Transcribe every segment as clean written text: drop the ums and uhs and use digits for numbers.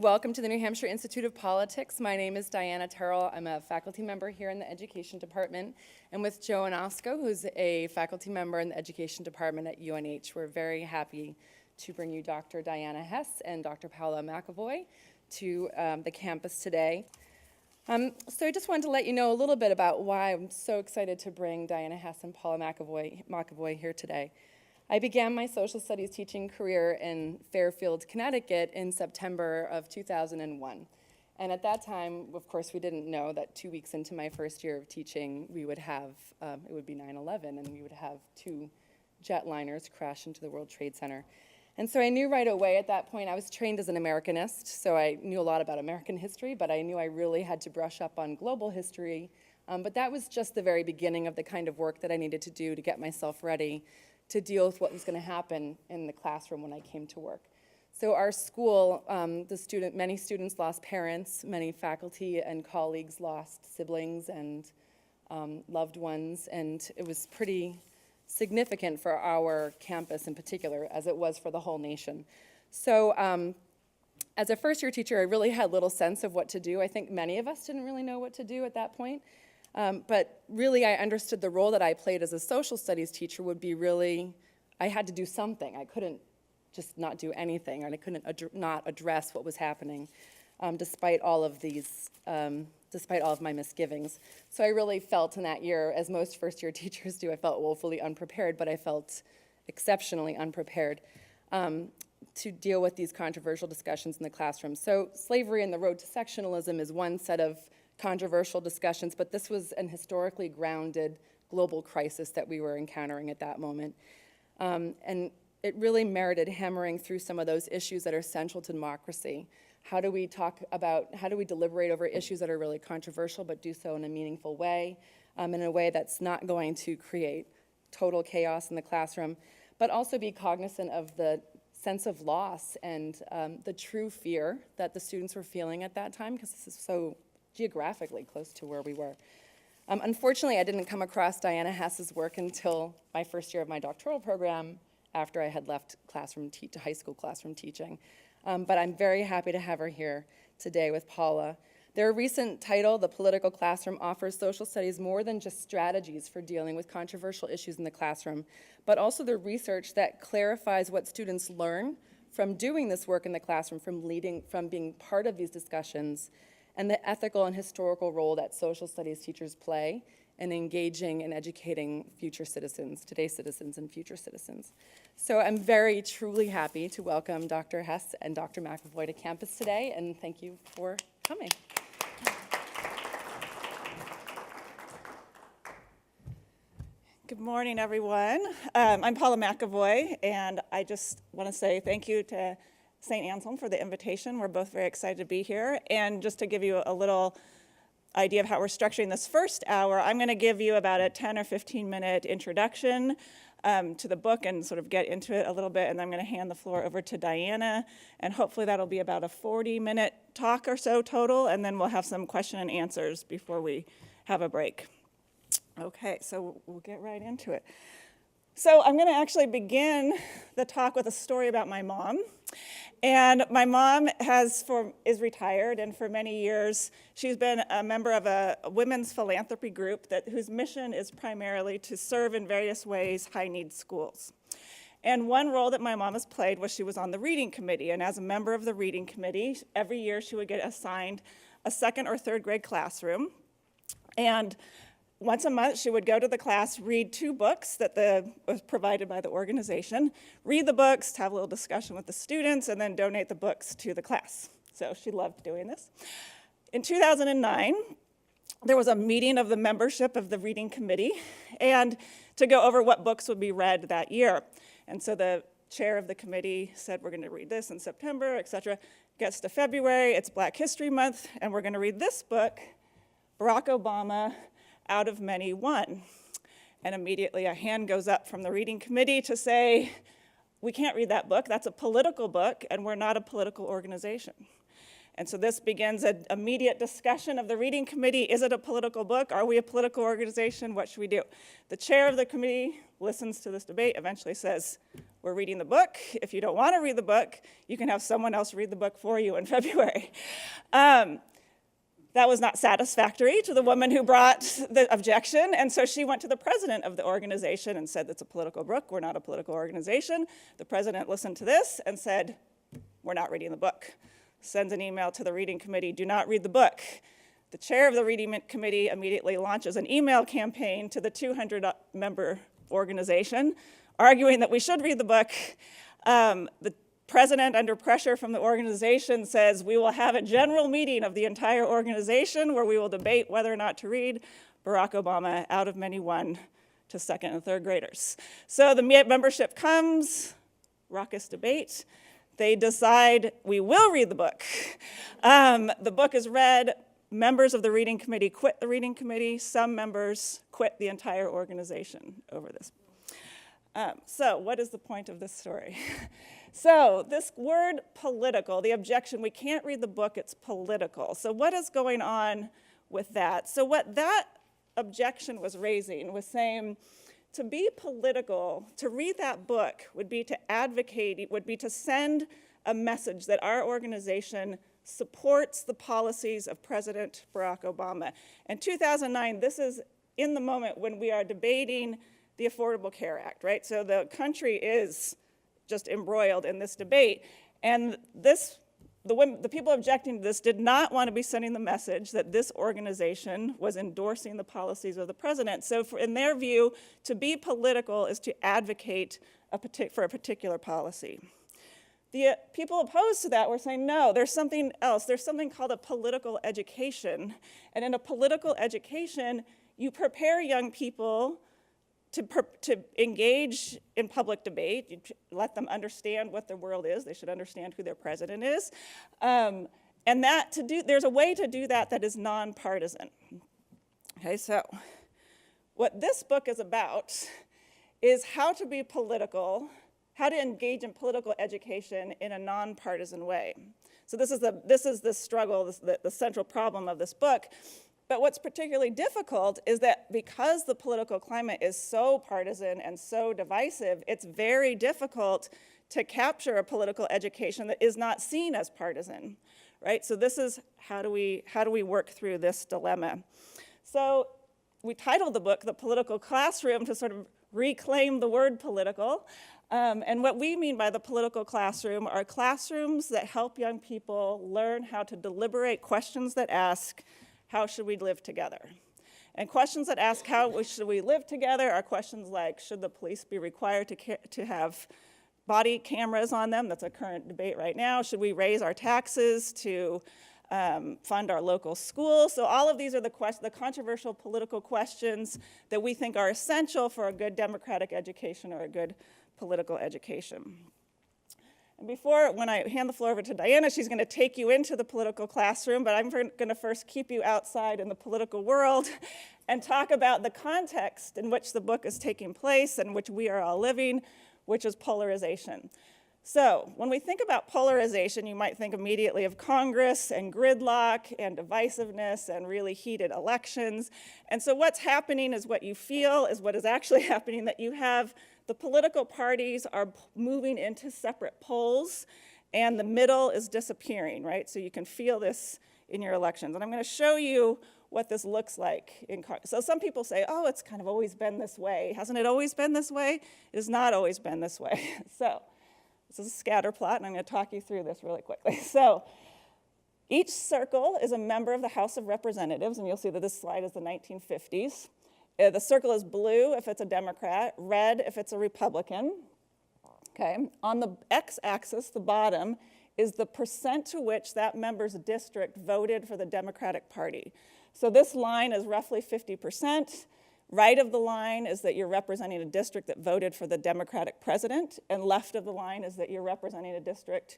Welcome to the New Hampshire Institute of Politics. My name is Diana Terrell. I'm a faculty member here in the Education Department. And with Joe Anosco, who's a faculty member in the Education Department at UNH, we're very happy to bring you Dr. Diana Hess and Dr. Paula McAvoy to the campus today. So I just wanted to let you know a little bit about why I'm so excited to bring Diana Hess and Paula McAvoy here today. I began my social studies teaching career in Fairfield, Connecticut in September of 2001. And at that time, of course, we didn't know that 2 weeks into my first year of teaching, we would have, it would be 9/11, and we would have 2 jetliners crash into the World Trade Center. And so I knew right away at that point, I was trained as an Americanist, so I knew a lot about American history, but I knew I really had to brush up on global history. But that was just the very beginning of the kind of work that I needed to do to get myself ready to deal with what was going to happen in the classroom when I came to work. So our school, many students lost parents, many faculty and colleagues lost siblings and loved ones, and it was pretty significant for our campus in particular, as it was for the whole nation. So as a first-year teacher, I really had little sense of what to do. I think many of us didn't really know what to do at that point. But really, I understood the role that I played as a social studies teacher would be really, I had to do something. I couldn't just not do anything, and I couldn't not address what was happening, despite all of my misgivings. So I really felt in that year, as most first-year teachers do, I felt woefully unprepared, but I felt exceptionally unprepared to deal with these controversial discussions in the classroom. So slavery and the road to sectionalism is one set of controversial discussions, but this was an historically grounded global crisis that we were encountering at that moment. And it really merited hammering through some of those issues that are central to democracy. How do we deliberate over issues that are really controversial, but do so in a meaningful way, in a way that's not going to create total chaos in the classroom, but also be cognizant of the sense of loss and the true fear that the students were feeling at that time, because this is so geographically close to where we were. Unfortunately, I didn't come across Diana Hess's work until my first year of my doctoral program, after I had left high school classroom teaching. But I'm very happy to have her here today with Paula. Their recent title, The Political Classroom, offers social studies more than just strategies for dealing with controversial issues in the classroom, but also the research that clarifies what students learn from doing this work in the classroom, from being part of these discussions, and the ethical and historical role that social studies teachers play in engaging and educating future citizens, today's citizens and future citizens. So I'm very, truly happy to welcome Dr. Hess and Dr. McAvoy to campus today, and thank you for coming. Good morning, everyone. I'm Paula McAvoy, and I just want to say thank you to St. Anselm for the invitation. We're both very excited to be here. And just to give you a little idea of how we're structuring this first hour, I'm going to give you about a 10 or 15-minute introduction to the book and sort of get into it a little bit, and I'm going to hand the floor over to Diana, and hopefully that'll be about a 40-minute talk or so total, and then we'll have some question and answers before we have a break. Okay, so we'll get right into it. So I'm going to actually begin the talk with a story about my mom. And my mom is retired, and for many years she's been a member of a women's philanthropy group whose mission is primarily to serve in various ways high-need schools. And one role that my mom has played was she was on the reading committee, and as a member of the reading committee, every year she would get assigned a second or third grade classroom. And once a month, she would go to the class, read 2 books that was provided by the organization, read the books, have a little discussion with the students, and then donate the books to the class. So she loved doing this. In 2009, there was a meeting of the membership of the reading committee, and to go over what books would be read that year. And so the chair of the committee said, we're going to read this in September, et cetera. Gets to February, it's Black History Month, and we're going to read this book, Barack Obama, Out of Many, One. And immediately a hand goes up from the reading committee to say, we can't read that book. That's a political book, and we're not a political organization. And so this begins an immediate discussion of the reading committee. Is it a political book? Are we a political organization? What should we do? The chair of the committee listens to this debate, eventually says, we're reading the book. If you don't want to read the book, you can have someone else read the book for you in February. That was not satisfactory to the woman who brought the objection, and so she went to the president of the organization and said, it's a political book, we're not a political organization. The president listened to this and said, we're not reading the book. Sends an email to the reading committee, do not read the book. The chair of the reading committee immediately launches an email campaign to the 200-member organization, arguing that we should read the book. The president, under pressure from the organization, says we will have a general meeting of the entire organization where we will debate whether or not to read Barack Obama out of many one to second and third graders. So the membership comes, raucous debate. They decide we will read the book. The book is read. Members of the reading committee quit the reading committee. Some members quit the entire organization over this. So what is the point of this story? So this word political, the objection, we can't read the book, it's political. So what is going on with that? So what that objection was raising was saying, to be political, to read that book would be to advocate, would be to send a message that our organization supports the policies of President Barack Obama. In 2009, this is in the moment when we are debating the Affordable Care Act, right? So the country is just embroiled in this debate. And the people objecting to this did not want to be sending the message that this organization was endorsing the policies of the president. So in their view, to be political is to advocate for a particular policy. The people opposed to that were saying, no, there's something else. There's something called a political education. And in a political education, you prepare young people to engage in public debate. You let them understand what the world is. They should understand who their president is. And there's a way to do that that is nonpartisan. Okay, so what this book is about is how to be political, how to engage in political education in a nonpartisan way. So this is the struggle, the central problem of this book. But what's particularly difficult is that because the political climate is so partisan and so divisive, it's very difficult to capture a political education that is not seen as partisan, right? So this is how do we work through this dilemma? So we titled the book The Political Classroom to sort of reclaim the word political. And what we mean by the political classroom are classrooms that help young people learn how to deliberate questions that ask, how should we live together? And questions that ask how should we live together are questions like, should the police be required to have body cameras on them? That's a current debate right now. Should we raise our taxes to fund our local schools? So all of these are the controversial political questions that we think are essential for a good democratic education or a good political education. And when I hand the floor over to Diana, she's going to take you into the political classroom, but I'm going to first keep you outside in the political world and talk about the context in which the book is taking place and which we are all living, which is polarization. So when we think about polarization, you might think immediately of Congress and gridlock and divisiveness and really heated elections. And so what's happening is what you feel is what is actually happening, that you have the political parties are moving into separate poles, and the middle is disappearing, right? So you can feel this in your elections. And I'm going to show you what this looks like in Congress. So some people say, oh, it's kind of always been this way. Hasn't it always been this way? It has not always been this way. So this is a scatter plot, and I'm going to talk you through this really quickly. So each circle is a member of the House of Representatives, and you'll see that this slide is the 1950s. The circle is blue if it's a Democrat, red if it's a Republican. Okay. On the x-axis, the bottom, is the percent to which that member's district voted for the Democratic Party. So this line is roughly 50%. Right of the line is that you're representing a district that voted for the Democratic president, and left of the line is that you're representing a district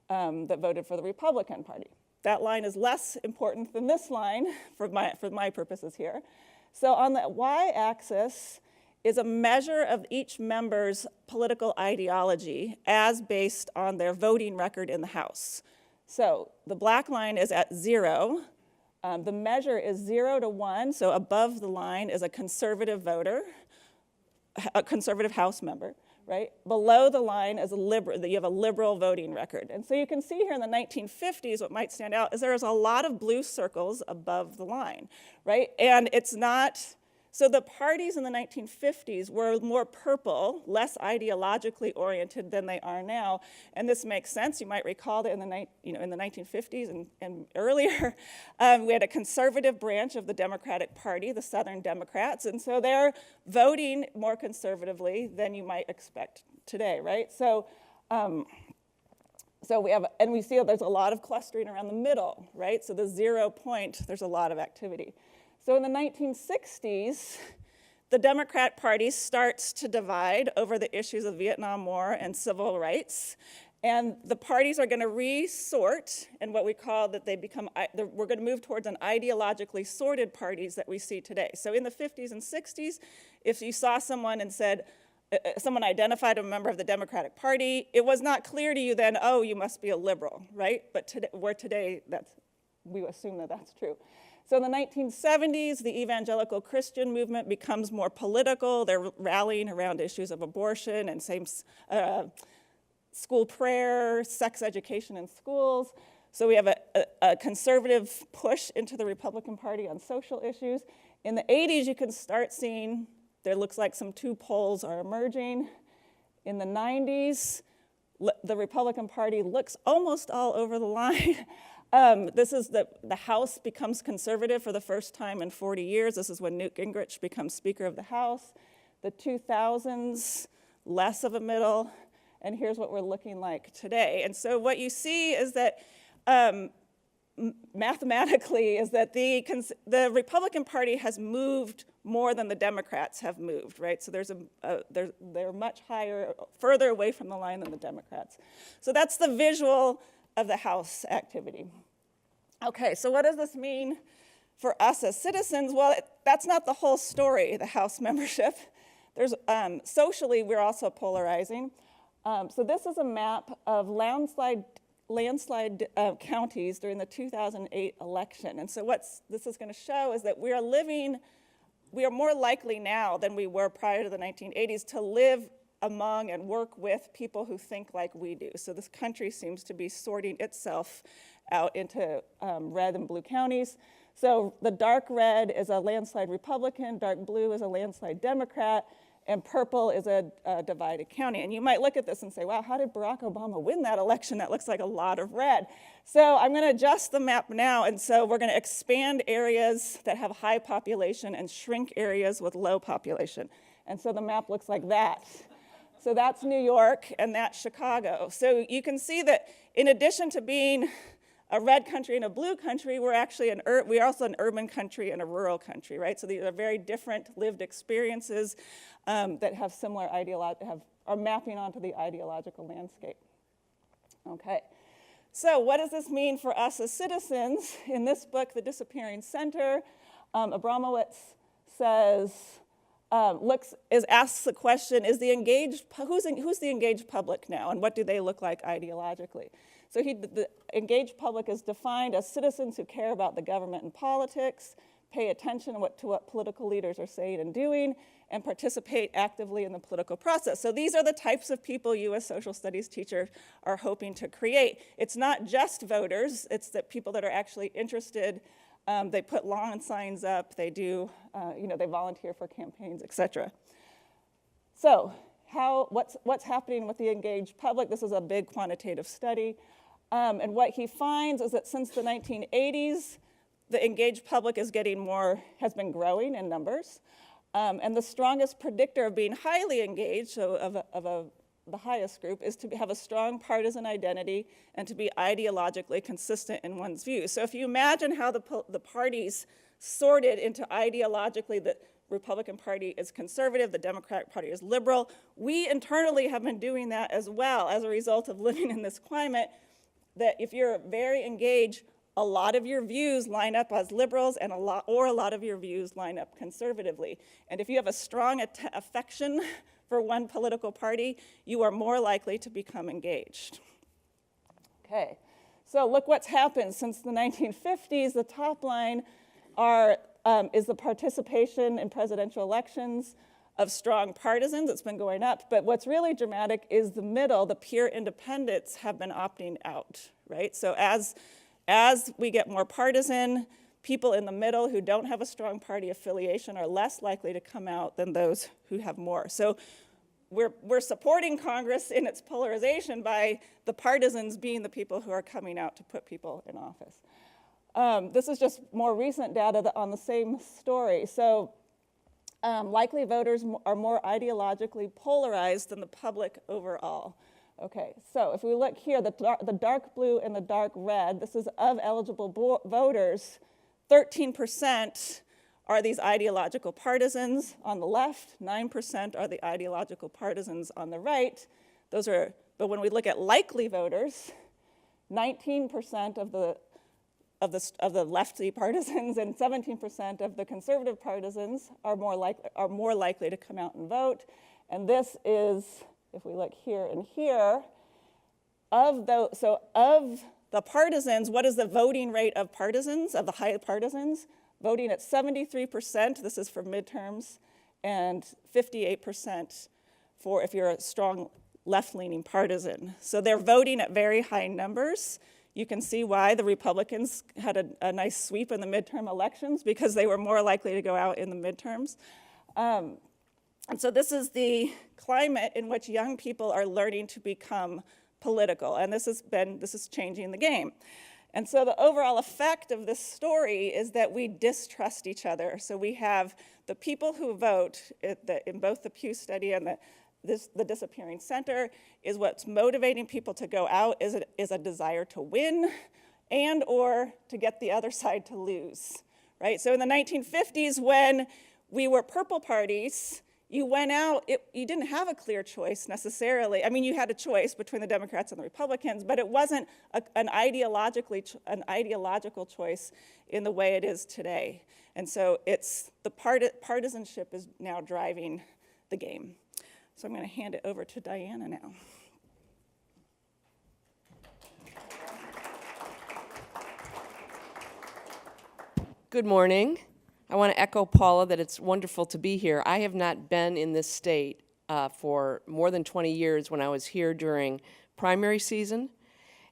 that voted for the Republican Party. That line is less important than this line for my purposes here. So on the y-axis is a measure of each member's political ideology as based on their voting record in the House. So the black line is at 0. The measure is 0 to 1, so above the line is a conservative voter, a conservative House member, right? Below the line is a liberal, you have a liberal voting record. And so you can see here in the 1950s, what might stand out is there's a lot of blue circles above the line, right? And it's not, so the parties in the 1950s were more purple, less ideologically oriented than they are now. And this makes sense. You might recall that in the 1950s and earlier, we had a conservative branch of the Democratic Party, the Southern Democrats. And so they're voting more conservatively than you might expect today, right? So we have, and we see that there's a lot of clustering around the middle, right? So the 0 point, there's a lot of activity. So in the 1960s, the Democrat Party starts to divide over the issues of Vietnam War and civil rights. And the parties are going to resort, and what we call that they become, we're going to move towards an ideologically sorted parties that we see today. So in the 50s and 60s, if you saw someone and said, someone identified a member of the Democratic Party, it was not clear to you then, oh, you must be a liberal, right? But today, we assume that that's true. So in the 1970s, the evangelical Christian movement becomes more political. They're rallying around issues of abortion and school prayer, sex education in schools. So we have a conservative push into the Republican Party on social issues. In the 80s, you can start seeing, there looks like some two poles are emerging. In the 90s, the Republican Party looks almost all over the line. This is the House becomes conservative for the first time in 40 years. This is when Newt Gingrich becomes Speaker of the House. The 2000s, less of a middle, and here's what we're looking like today. And so what you see is that mathematically is that the Republican Party has moved more than the Democrats have moved, right? So they're much higher, further away from the line than the Democrats. So that's the visual of the House activity. Okay, so what does this mean for us as citizens? Well, that's not the whole story, the House membership. There's, socially, we're also polarizing. So this is a map of landslide counties during the 2008 election. And so what this is going to show is that we are more likely now than we were prior to the 1980s to live among and work with people who think like we do. So this country seems to be sorting itself out into red and blue counties. So the dark red is a landslide Republican, dark blue is a landslide Democrat, and purple is a divided county. And you might look at this and say, wow, how did Barack Obama win that election? That looks like a lot of red. So I'm going to adjust the map now, and so we're going to expand areas that have high population and shrink areas with low population. And so the map looks like that. So that's New York, and that's Chicago. So you can see that in addition to being a red country and a blue country, we're also an urban country and a rural country, right? So these are very different lived experiences that have similar are mapping onto the ideological landscape. Okay, so what does this mean for us as citizens? In this book, The Disappearing Center, Abramowitz says, asks the question, who's the engaged public now, and what do they look like ideologically? So the engaged public is defined as citizens who care about the government and politics, pay attention to what political leaders are saying and doing, and participate actively in the political process. So these are the types of people you as social studies teachers are hoping to create. It's not just voters, it's the people that are actually interested. They put lawn signs up, they do, they volunteer for campaigns, et cetera. So what's happening with the engaged public? This is a big quantitative study. And what he finds is that since the 1980s, the engaged public has been growing in numbers. And the strongest predictor of being highly engaged, so the highest group, is to have a strong partisan identity and to be ideologically consistent in one's views. So if you imagine how the parties sorted into ideologically, the Republican Party is conservative, the Democratic Party is liberal, we internally have been doing that as well as a result of living in this climate, that if you're very engaged, a lot of your views line up as liberals and a lot of your views line up conservatively. And if you have a strong affection for one political party, you are more likely to become engaged. Okay, So look what's happened since the 1950s. The top line is the participation in presidential elections of strong partisans. It's been going up. But what's really dramatic is the middle. The pure independents have been opting out, right? So as we get more partisan, people in the middle who don't have a strong party affiliation are less likely to come out than those who have more. So we're supporting Congress in its polarization by the partisans being the people who are coming out to put people in office. This is just more recent data on the same story. So likely voters are more ideologically polarized than the public overall. Okay, so if we look here, the dark blue and the dark red, this is of eligible voters, 13% are these ideological partisans on the left, 9% are the ideological partisans on the right. But when we look at likely voters, 19% of the lefty partisans and 17% of the conservative partisans are more likely to come out and vote. And this is, if we look here and here, of the partisans, what is the voting rate of partisans, of the high partisans? Voting at 73%, this is for midterms, and 58% for if you're a strong left-leaning partisan. So they're voting at very high numbers. You can see why the Republicans had a nice sweep in the midterm elections, because they were more likely to go out in the midterms. And so this is the climate in which young people are learning to become political, and this is changing the game. And so the overall effect of this story is that we distrust each other. So we have the people who vote in both the Pew study and the disappearing center is what's motivating people to go out is a desire to win and or to get the other side to lose, right? So in the 1950s, when we were purple parties, you went out, you didn't have a clear choice necessarily. I mean, you had a choice between the Democrats and the Republicans, but it wasn't an ideological choice in the way it is today. And so the partisanship is now driving the game. So I'm going to hand it over to Diana now. Good morning. I want to echo Paula that it's wonderful to be here. I have not been in this state for more than 20 years when I was here during primary season,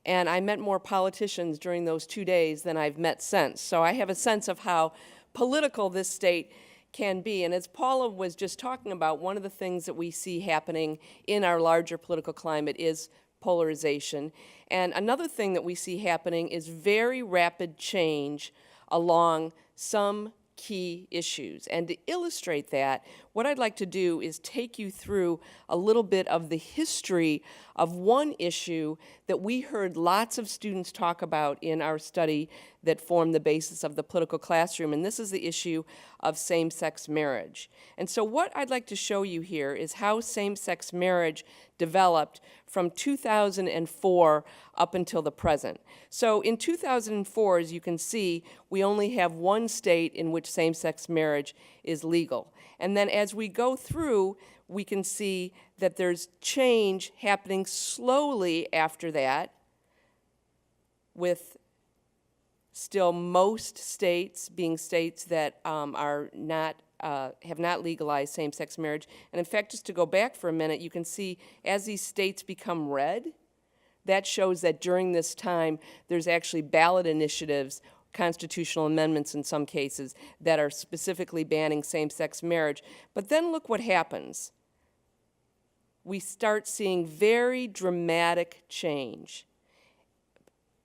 and I met more politicians during those 2 days than I've met since. So I have a sense of how political this state can be. And as Paula was just talking about, one of the things that we see happening in our larger political climate is polarization. And another thing that we see happening is very rapid change along some key issues. And to illustrate that, what I'd like to do is take you through a little bit of the history of one issue that we heard lots of students talk about in our study that formed the basis of the political classroom, and this is the issue of same-sex marriage. And so what I'd like to show you here is how same-sex marriage developed from 2004 up until the present. So in 2004, as you can see, we only have one state in which same-sex marriage is legal. And then as we go through, we can see that there's change happening slowly after that, with still most states being states that have not legalized same-sex marriage. And in fact, just to go back for a minute, you can see as these states become red, that shows that during this time, there's actually ballot initiatives, constitutional amendments in some cases, that are specifically banning same-sex marriage. But then look what happens. We start seeing very dramatic change,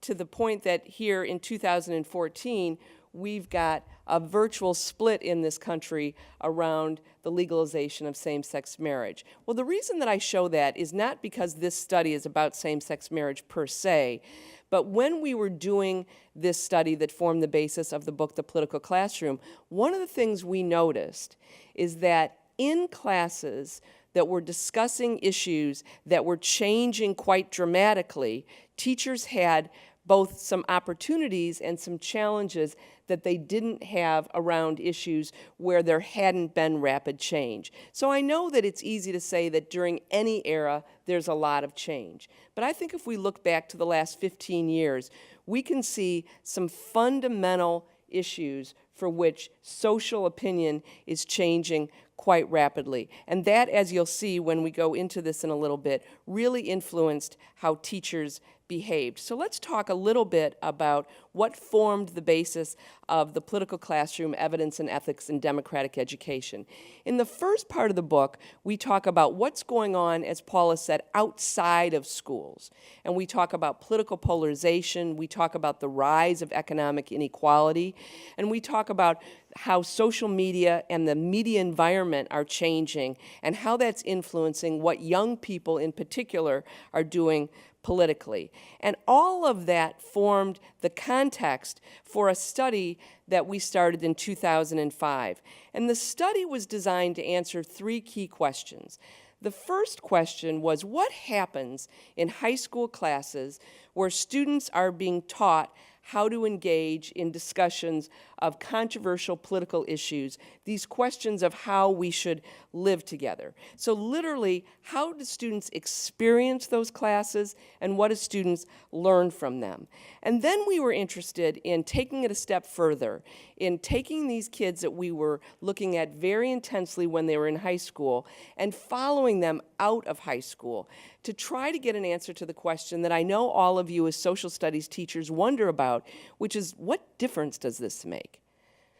to the point that here in 2014, we've got a virtual split in this country around the legalization of same-sex marriage. Well, the reason that I show that is not because this study is about same-sex marriage per se, but when we were doing this study that formed the basis of the book, The Political Classroom, one of the things we noticed is that in classes that were discussing issues that were changing quite dramatically, teachers had both some opportunities and some challenges that they didn't have around issues where there hadn't been rapid change. So I know that it's easy to say that during any era there's a lot of change. But I think if we look back to the last 15 years, we can see some fundamental issues for which social opinion is changing quite rapidly. And that, as you'll see when we go into this in a little bit, really influenced how teachers behaved. So let's talk a little bit about what formed the basis of the political classroom, evidence and ethics in democratic education. In the first part of the book, we talk about what's going on, as Paula said, outside of schools. And we talk about political polarization, we talk about the rise of economic inequality, and we talk about how social media and the media environment are changing and how that's influencing what young people in particular are doing politically. And all of that formed the context for a study that we started in 2005. And the study was designed to answer three key questions. The first question was, what happens in high school classes where students are being taught how to engage in discussions of controversial political issues, these questions of how we should live together. So literally, how do students experience those classes, and what do students learn from them? And then we were interested in taking it a step further, in taking these kids that we were looking at very intensely when they were in high school and following them out of high school to try to get an answer to the question that I know all of you as social studies teachers wonder about, which is, what difference does this make?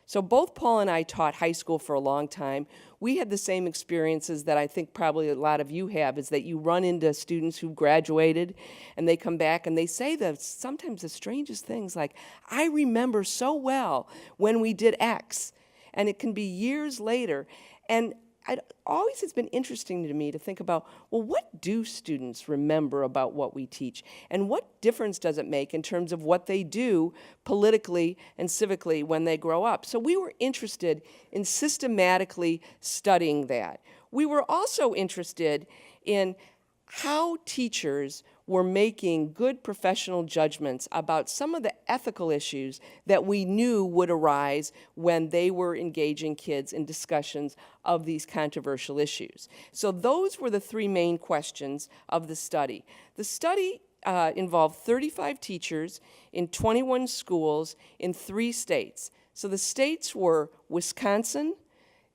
So both Paul and I taught high school for a long time. We had the same experiences that I think probably a lot of you have, is that you run into students who graduated and they come back and they say sometimes the strangest things like, I remember so well when we did X, and it can be years later. And it always has been interesting to me to think about, well, what do students remember about what we teach? And what difference does it make in terms of what they do politically and civically when they grow up? So we were interested in systematically studying that. We were also interested in how teachers were making good professional judgments about some of the ethical issues that we knew would arise when they were engaging kids in discussions of these controversial issues. So those were the three main questions of the study. The study involved 35 teachers in 21 schools in 3 states. So the states were Wisconsin,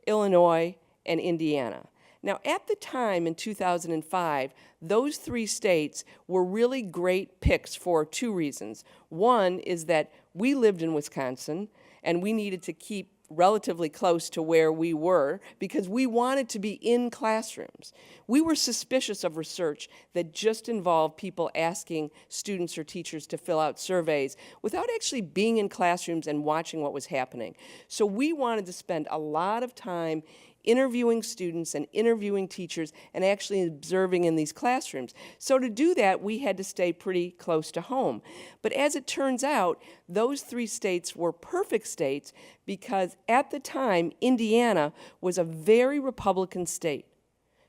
Illinois, and Indiana. Now, at the time in 2005, those 3 states were really great picks for 2 reasons. One is that we lived in Wisconsin, and we needed to keep relatively close to where we were because we wanted to be in classrooms. We were suspicious of research that just involved people asking students or teachers to fill out surveys without actually being in classrooms and watching what was happening. So we wanted to spend a lot of time interviewing students and interviewing teachers and actually observing in these classrooms. So to do that, we had to stay pretty close to home. But as it turns out, those 3 states were perfect states because at the time, Indiana was a very Republican state.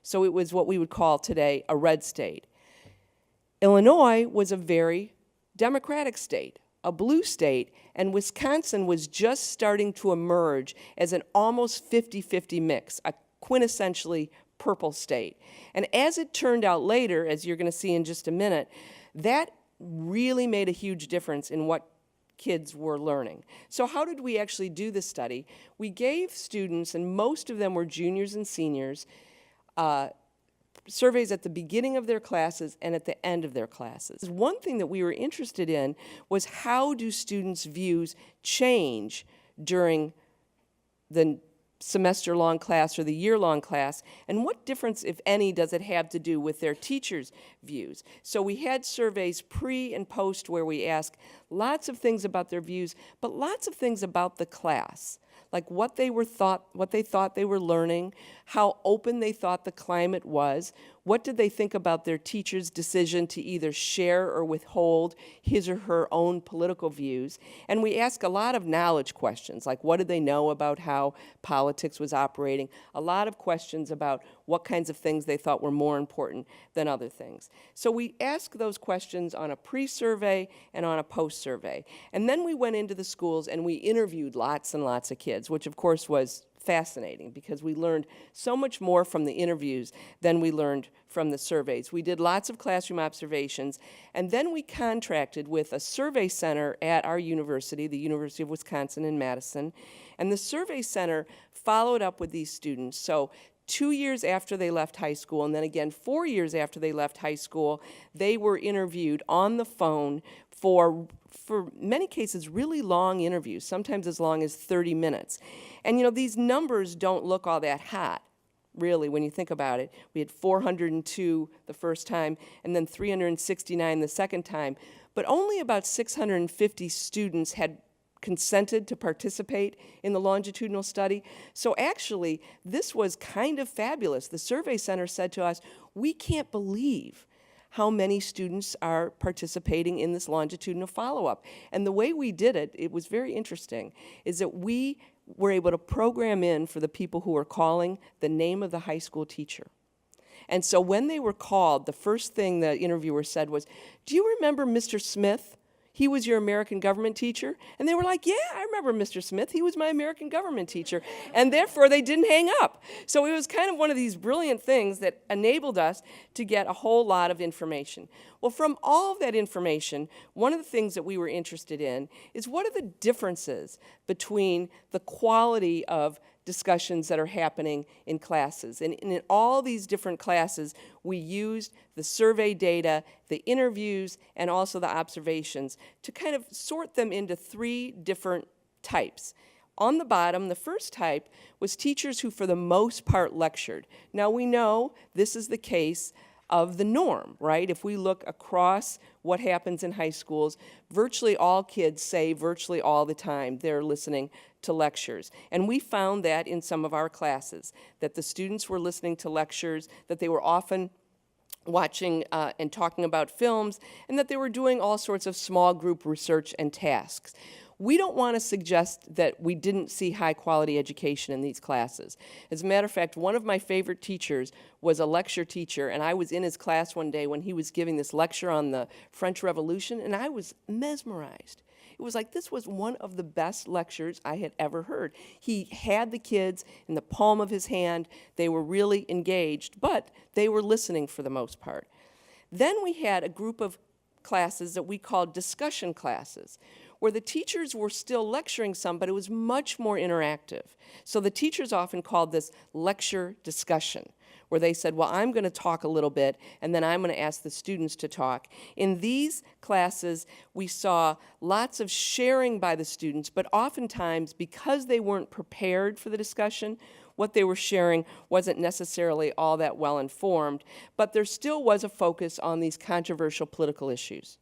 So it was what we would call today a red state. Illinois was a very Democratic state, a blue state, and Wisconsin was just starting to emerge as an almost 50-50 mix, a quintessentially purple state. And as it turned out later, as you're going to see in just a minute, that really made a huge difference in what kids were learning. So how did we actually do this study? We gave students, and most of them were juniors and seniors, surveys at the beginning of their classes and at the end of their classes. One thing that we were interested in was, how do students' views change during the semester-long class or the year-long class, and what difference, if any, does it have to do with their teachers' views? So we had surveys pre and post where we asked lots of things about their views, but lots of things about the class, like what they thought they were learning, how open they thought the climate was, what did they think about their teacher's decision to either share or withhold his or her own political views. And we ask a lot of knowledge questions, like what did they know about how politics was operating, a lot of questions about what kinds of things they thought were more important than other things. So we ask those questions on a pre-survey and on a post survey. And then we went into the schools and we interviewed lots and lots of kids, which of course was fascinating because we learned so much more from the interviews than we learned from the surveys. We did lots of classroom observations, and then we contracted with a survey center at our university, the University of Wisconsin in Madison, and the survey center followed up with these students. So 2 years after they left high school, and then again 4 years after they left high school, they were interviewed on the phone for many cases, really long interviews, sometimes as long as 30 minutes. And you know, these numbers don't look all that hot, really, when you think about it. We had 402 the first time, and then 369 the second time. But only about 650 students had consented to participate in the longitudinal study. So actually, this was kind of fabulous. The Survey Center said to us, we can't believe how many students are participating in this longitudinal follow-up. And the way we did it, it was very interesting, is that we were able to program in for the people who were calling the name of the high school teacher. And so when they were called, the first thing the interviewer said was, do you remember Mr. Smith? He was your American government teacher? And they were like, yeah, I remember Mr. Smith. He was my American government teacher. And therefore, they didn't hang up. So it was kind of one of these brilliant things that enabled us to get a whole lot of information. Well, from all of that information, one of the things that we were interested in is what are the differences between the quality of discussions that are happening in classes. And in all these different classes, we used the survey data, the interviews, and also the observations to kind of sort them into 3 different types. On the bottom, the first type was teachers who for the most part lectured. Now we know this is the case of the norm, right? If we look across what happens in high schools, virtually all kids say virtually all the time they're listening to lectures. And we found that in some of our classes, that the students were listening to lectures, that they were often watching and talking about films, and that they were doing all sorts of small group research and tasks. We don't want to suggest that we didn't see high quality education in these classes. As a matter of fact, one of my favorite teachers was a lecture teacher, and I was in his class one day when he was giving this lecture on the French Revolution, and I was mesmerized. It was like this was one of the best lectures I had ever heard. He had the kids in the palm of his hand. They were really engaged, but they were listening for the most part. Then we had a group of classes that we called discussion classes, where the teachers were still lecturing some, but it was much more interactive. So the teachers often called this lecture discussion, where they said, well, I'm going to talk a little bit, and then I'm going to ask the students to talk. In these classes, we saw lots of sharing by the students, but oftentimes, because they weren't prepared for the discussion, what they were sharing wasn't necessarily all that well informed, but there still was a focus on these controversial political issues.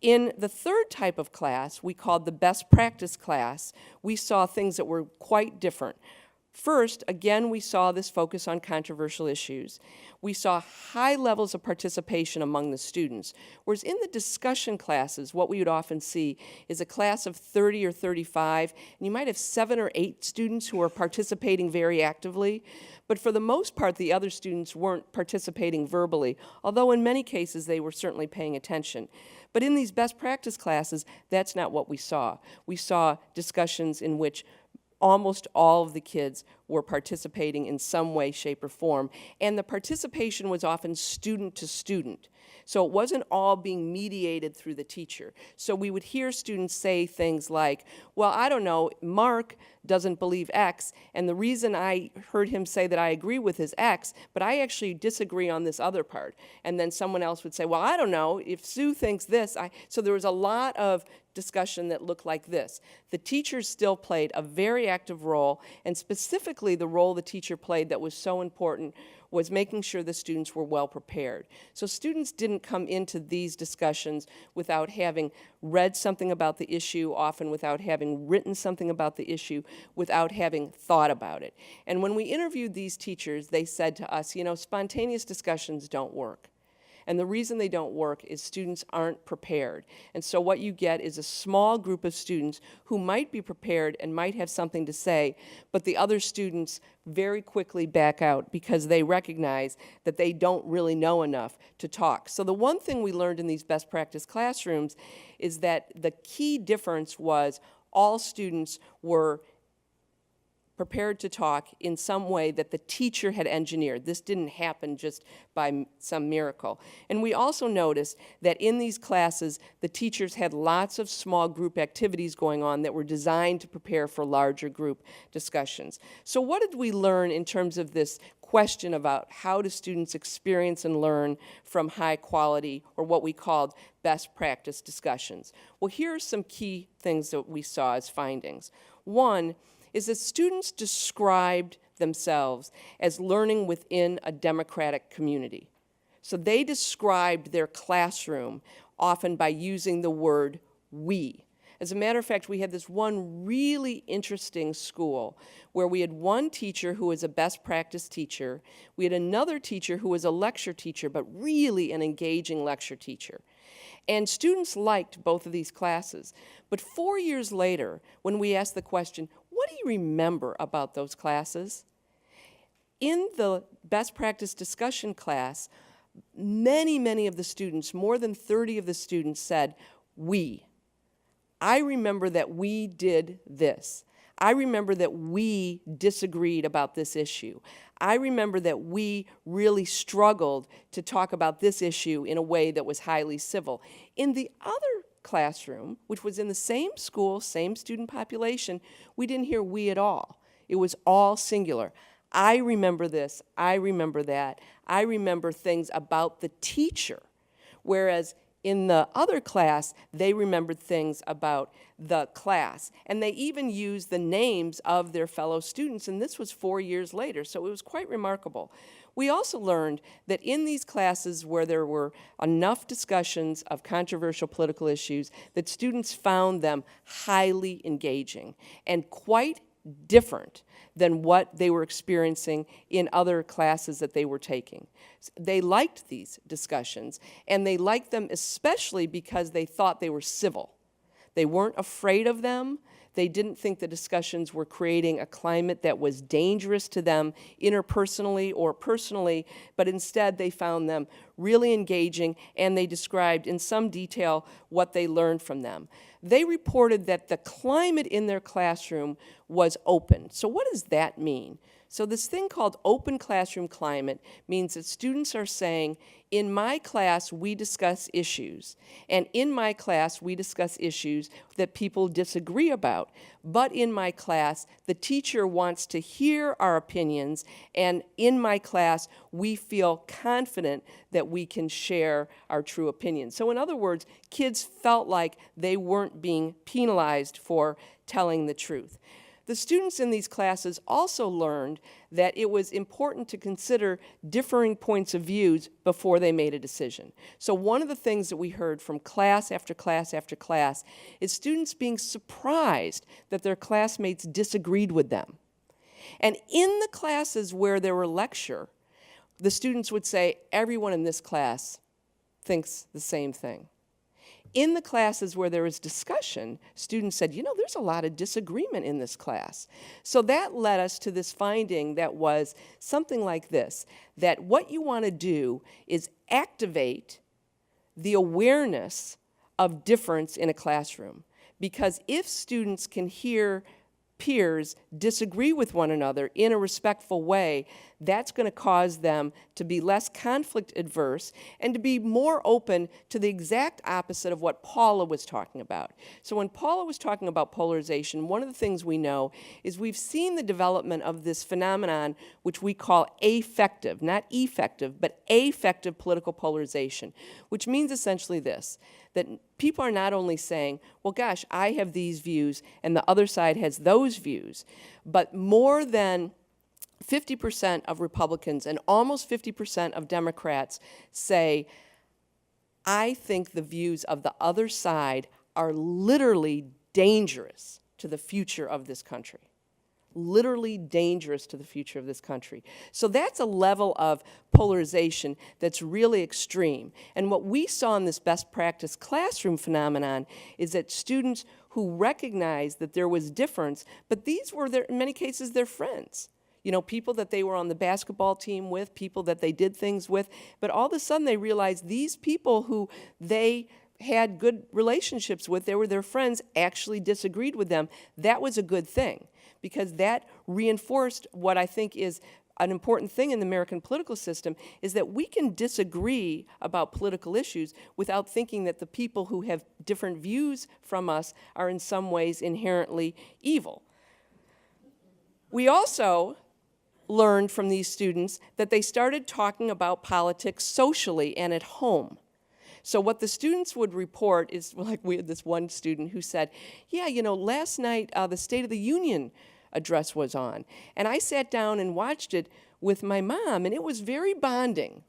In the third type of class, we called the best practice class, we saw things that were quite different. First, again, we saw this focus on controversial issues. We saw high levels of participation among the students, whereas in the discussion classes, what we would often see is a class of 30 or 35, and you might have 7 or 8 students who are participating very actively, but for the most part, the other students weren't participating verbally, although in many cases they were certainly paying attention. But in these best practice classes, that's not what we saw. We saw discussions in which almost all of the kids were participating in some way, shape, or form, and the participation was often student to student. So it wasn't all being mediated through the teacher. So we would hear students say things like, well, I don't know, Mark doesn't believe X, and the reason I heard him say that I agree with is X, but I actually disagree on this other part. And then someone else would say, well, I don't know, if Sue thinks this, so there was a lot of discussion that looked like this. The teachers still played a very active role, and specifically the role the teacher played that was so important was making sure the students were well prepared. So students didn't come into these discussions without having read something about the issue, often without having written something about the issue, without having thought about it. And when we interviewed these teachers, they said to us, you know, spontaneous discussions don't work. And the reason they don't work is students aren't prepared. And so what you get is a small group of students who might be prepared and might have something to say, but the other students very quickly back out because they recognize that they don't really know enough to talk. So the one thing we learned in these best practice classrooms is that the key difference was all students were prepared to talk in some way that the teacher had engineered. This didn't happen just by some miracle. And we also noticed that in these classes, the teachers had lots of small group activities going on that were designed to prepare for larger group discussions. So what did we learn in terms of this question about how do students experience and learn from high quality, or what we called best practice discussions? Well, here are some key things that we saw as findings. One is that students described themselves as learning within a democratic community. So they described their classroom often by using the word we. As a matter of fact, we had this one really interesting school where we had one teacher who was a best practice teacher. We had another teacher who was a lecture teacher, but really an engaging lecture teacher. And students liked both of these classes. But 4 years later, when we asked the question, what do you remember about those classes? In the best practice discussion class, many of the students, more than 30 of the students said, we. I remember that we did this. I remember that we disagreed about this issue. I remember that we really struggled to talk about this issue in a way that was highly civil. In the other classroom, which was in the same school, same student population, we didn't hear we at all. It was all singular. I remember this, I remember that, I remember things about the teacher. Whereas in the other class, they remembered things about the class. And they even used the names of their fellow students, and this was 4 years later, so it was quite remarkable. We also learned that in these classes where there were enough discussions of controversial political issues, that students found them highly engaging and quite different than what they were experiencing in other classes that they were taking. They liked these discussions, and they liked them especially because they thought they were civil. They weren't afraid of them. They didn't think the discussions were creating a climate that was dangerous to them interpersonally or personally, but instead they found them really engaging, and they described in some detail what they learned from them. They reported that the climate in their classroom was open. So what does that mean? So this thing called open classroom climate means that students are saying, in my class, we discuss issues. And in my class, we discuss issues that people disagree about. But in my class, the teacher wants to hear our opinions. And in my class, we feel confident that we can share our true opinions. So in other words, kids felt like they weren't being penalized for telling the truth. The students in these classes also learned that it was important to consider differing points of views before they made a decision. So one of the things that we heard from class after class after class is students being surprised that their classmates disagreed with them. And in the classes where there were lecture, the students would say, everyone in this class thinks the same thing. In the classes where there was discussion, students said, you know, there's a lot of disagreement in this class. So that led us to this finding that was something like this, that what you want to do is activate the awareness of difference in a classroom. Because if students can hear peers disagree with one another in a respectful way, that's going to cause them to be less conflict adverse and to be more open to the exact opposite of what Paula was talking about. So when Paula was talking about polarization, one of the things we know is we've seen the development of this phenomenon which we call affective, not effective, but affective political polarization, which means essentially this, that people are not only saying, well, gosh, I have these views and the other side has those views, but more than 50% of Republicans and almost 50% of Democrats say, I think the views of the other side are literally dangerous to the future of this country. literally dangerous to the future of this country. So that's a level of polarization that's really extreme. And what we saw in this best practice classroom phenomenon is that students who recognized that there was difference, but these were, in many cases, their friends. You know, people that they were on the basketball team with, people that they did things with, but all of a sudden they realized these people who they had good relationships with, they were their friends, actually disagreed with them. That was a good thing, because that reinforced what I think is an important thing in the American political system, is that we can disagree about political issues without thinking that the people who have different views from us are in some ways inherently evil. We also learned from these students that they started talking about politics socially and at home. So what the students would report is, like, we had this one student who said, yeah, you know, last night the State of the Union address was on, and I sat down and watched it with my mom, and it was very bonding,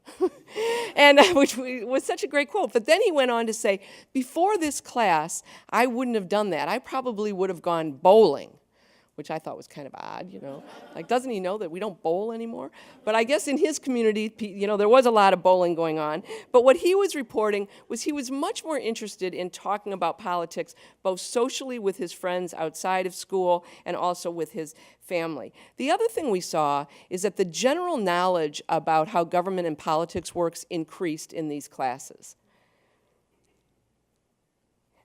and which was such a great quote. But then he went on to say, before this class, I wouldn't have done that. I probably would have gone bowling, which I thought was kind of odd, you know. Like, doesn't he know that we don't bowl anymore? But I guess in his community, you know, there was a lot of bowling going on. But what he was reporting was he was much more interested in talking about politics, both socially with his friends outside of school and also with his family. The other thing we saw is that the general knowledge about how government and politics works increased in these classes.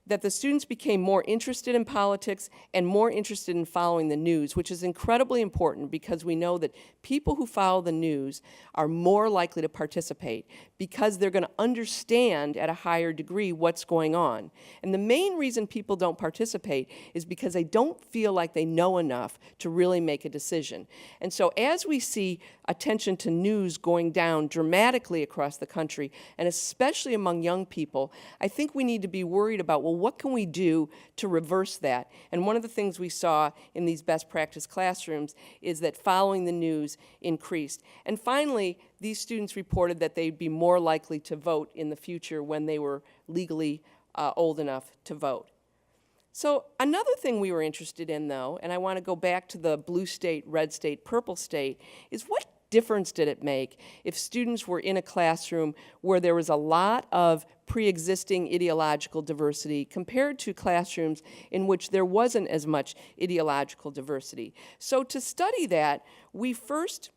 That the students became more interested in politics and more interested in following the news, which is incredibly important because we know that people who follow the news are more likely to participate because they're going to understand at a higher degree what's going on. And the main reason people don't participate is because they don't feel like they know enough to really make a decision. And so as we see attention to news going down dramatically across the country, and especially among young people, I think we need to be worried about, well, what can we do to reverse that? And one of the things we saw in these best practice classrooms is that following the news increased. And finally, these students reported that they'd be more likely to vote in the future when they were legally old enough to vote. So another thing we were interested in, though, and I want to go back to the blue state, red state, purple state, is what difference did it make if students were in a classroom where there was a lot of pre-existing ideological diversity compared to classrooms in which there wasn't as much ideological diversity? So to study that, we first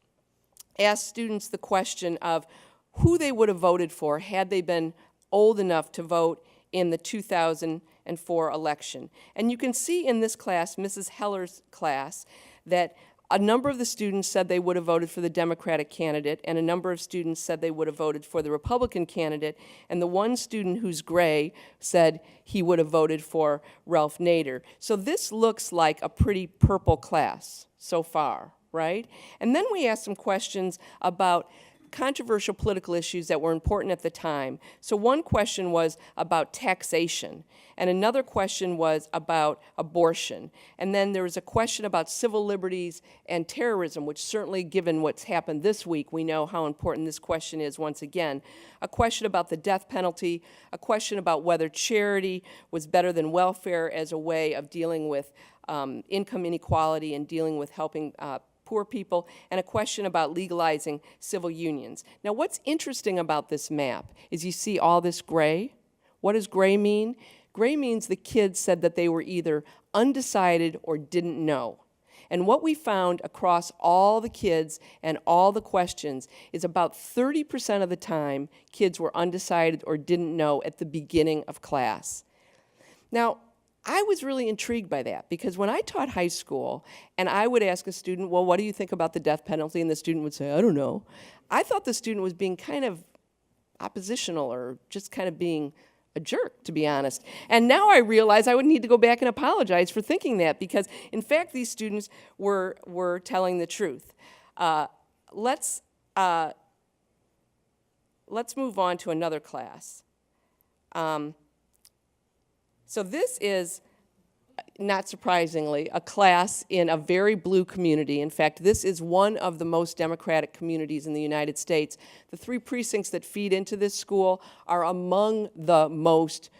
asked students the question of who they would have voted for had they been old enough to vote in the 2004 election. And you can see in this class, Mrs. Heller's class, that a number of the students said they would have voted for the Democratic candidate, and a number of students said they would have voted for the Republican candidate, and the one student who's gray said he would have voted for Ralph Nader. So this looks like a pretty purple class so far, right? And then we asked some questions about controversial political issues that were important at the time. So one question was about taxation, and another question was about abortion. And then there was a question about civil liberties and terrorism, which certainly, given what's happened this week, we know how important this question is once again. A question about the death penalty, a question about whether charity was better than welfare as a way of dealing with income inequality and dealing with helping poor people, and a question about legalizing civil unions. Now, what's interesting about this map is you see all this gray. What does gray mean? Gray means the kids said that they were either undecided or didn't know. And what we found across all the kids and all the questions is about 30% of the time kids were undecided or didn't know at the beginning of class. Now, I was really intrigued by that because when I taught high school and I would ask a student, well, what do you think about the death penalty? And the student would say, I don't know. I thought the student was being kind of oppositional or just kind of being a jerk, to be honest. And now I realize I would need to go back and apologize for thinking that because, in fact, these students were telling the truth. Let's move on to another class. So this is, not surprisingly, a class in a very blue community. In fact, this is one of the most democratic communities in the United States. The 3 precincts that feed into this school are among the most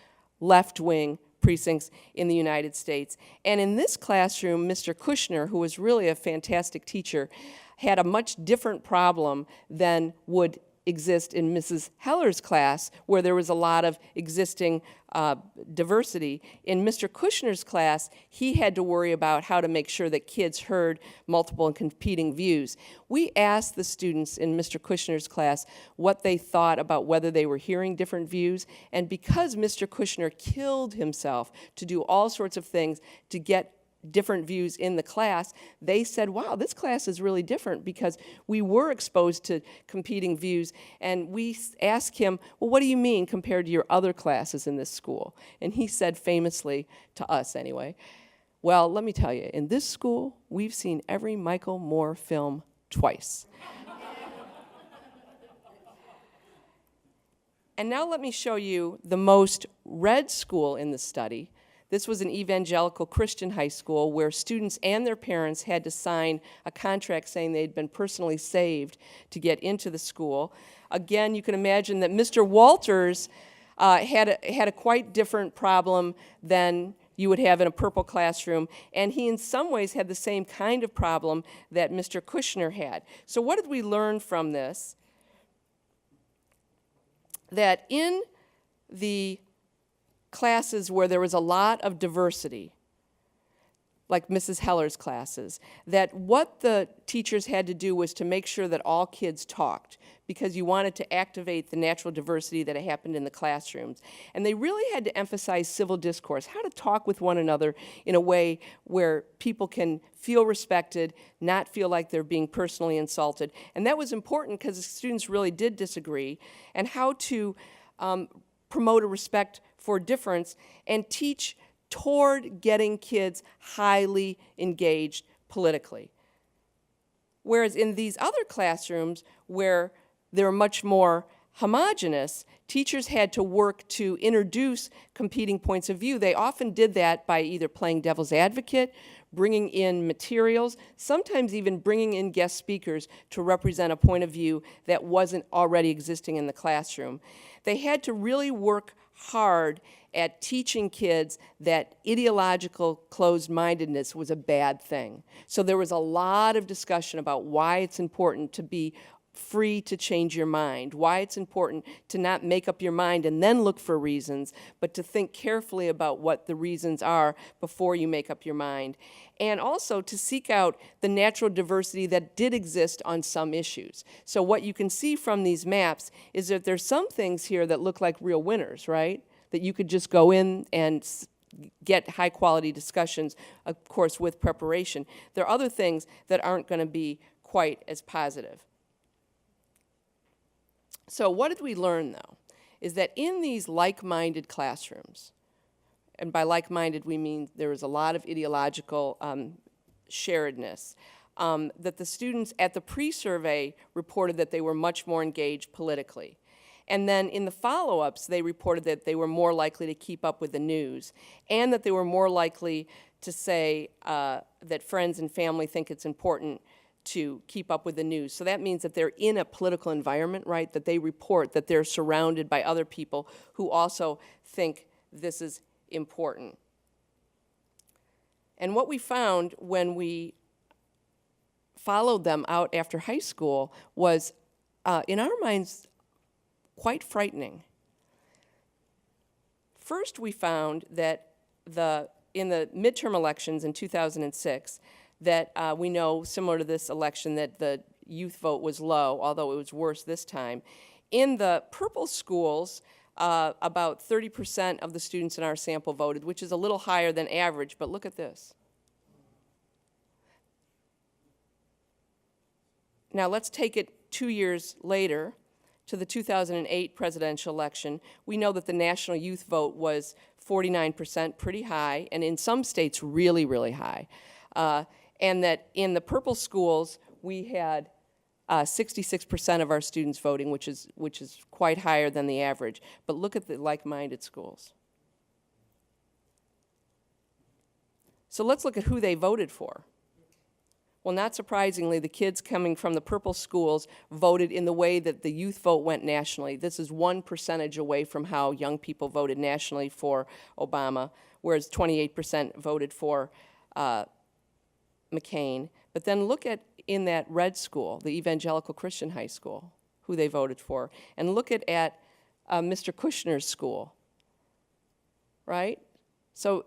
left-wing precincts in the United States. And in this classroom, Mr. Kushner, who was really a fantastic teacher, had a much different problem than would exist in Mrs. Heller's class, where there was a lot of existing diversity. In Mr. Kushner's class, he had to worry about how to make sure that kids heard multiple and competing views. We asked the students in Mr. Kushner's class what they thought about whether they were hearing different views, and because Mr. Kushner killed himself to do all sorts of things to get different views in the class, they said, wow, this class is really different because we were exposed to competing views. And we asked him, well, what do you mean compared to your other classes in this school? And he said famously, to us anyway, well, let me tell you, in this school, we've seen every Michael Moore film twice. And now let me show you the most read school in the study. This was an evangelical Christian high school where students and their parents had to sign a contract saying they'd been personally saved to get into the school. Again, you can imagine that Mr. Walters had a quite different problem than you would have in a purple classroom, and he in some ways had the same kind of problem that Mr. Kushner had. So what did we learn from this? That in the classes where there was a lot of diversity, like Mrs. Heller's classes, that what the teachers had to do was to make sure that all kids talked, because you wanted to activate the natural diversity that happened in the classrooms. And they really had to emphasize civil discourse, how to talk with one another in a way where people can feel respected, not feel like they're being personally insulted. And that was important because the students really did disagree, and how to promote a respect for difference and teach toward getting kids highly engaged politically. Whereas in these other classrooms where they're much more homogeneous, teachers had to work to introduce competing points of view. They often did that by either playing devil's advocate, bringing in materials, sometimes even bringing in guest speakers to represent a point of view that wasn't already existing in the classroom. They had to really work hard at teaching kids that ideological closed-mindedness was a bad thing. So there was a lot of discussion about why it's important to be free to change your mind, why it's important to not make up your mind and then look for reasons, but to think carefully about what the reasons are before you make up your mind. And also to seek out the natural diversity that did exist on some issues. So what you can see from these maps is that there's some things here that look like real winners, right? That you could just go in and get high quality discussions, of course, with preparation. There are other things that aren't going to be quite as positive. So what did we learn, though, is that in these like-minded classrooms, and by like-minded we mean there was a lot of ideological sharedness, that the students at the pre-survey reported that they were much more engaged politically. And then in the follow-ups, they reported that they were more likely to keep up with the news, and that they were more likely to say that friends and family think it's important to keep up with the news. So that means that they're in a political environment, right, that they report that they're surrounded by other people who also think this is important. And what we found when we followed them out after high school was, in our minds, quite frightening. First, we found that in the midterm elections in 2006, that we know, similar to this election, that the youth vote was low, although it was worse this time. In the purple schools, about 30% of the students in our sample voted, which is a little higher than average, but look at this. Now let's take it 2 years later to the 2008 presidential election. We know that the national youth vote was 49%, pretty high, and in some states really, really high. And that in the purple schools, we had 66% of our students voting, which is quite higher than the average. But look at the like-minded schools. So let's look at who they voted for. Well, not surprisingly, the kids coming from the purple schools voted in the way that the youth vote went nationally. This is 1% away from how young people voted nationally for Obama, whereas 28% voted for McCain. But then look at in that red school, the Evangelical Christian High School, who they voted for, and look at Mr. Kushner's school, right? So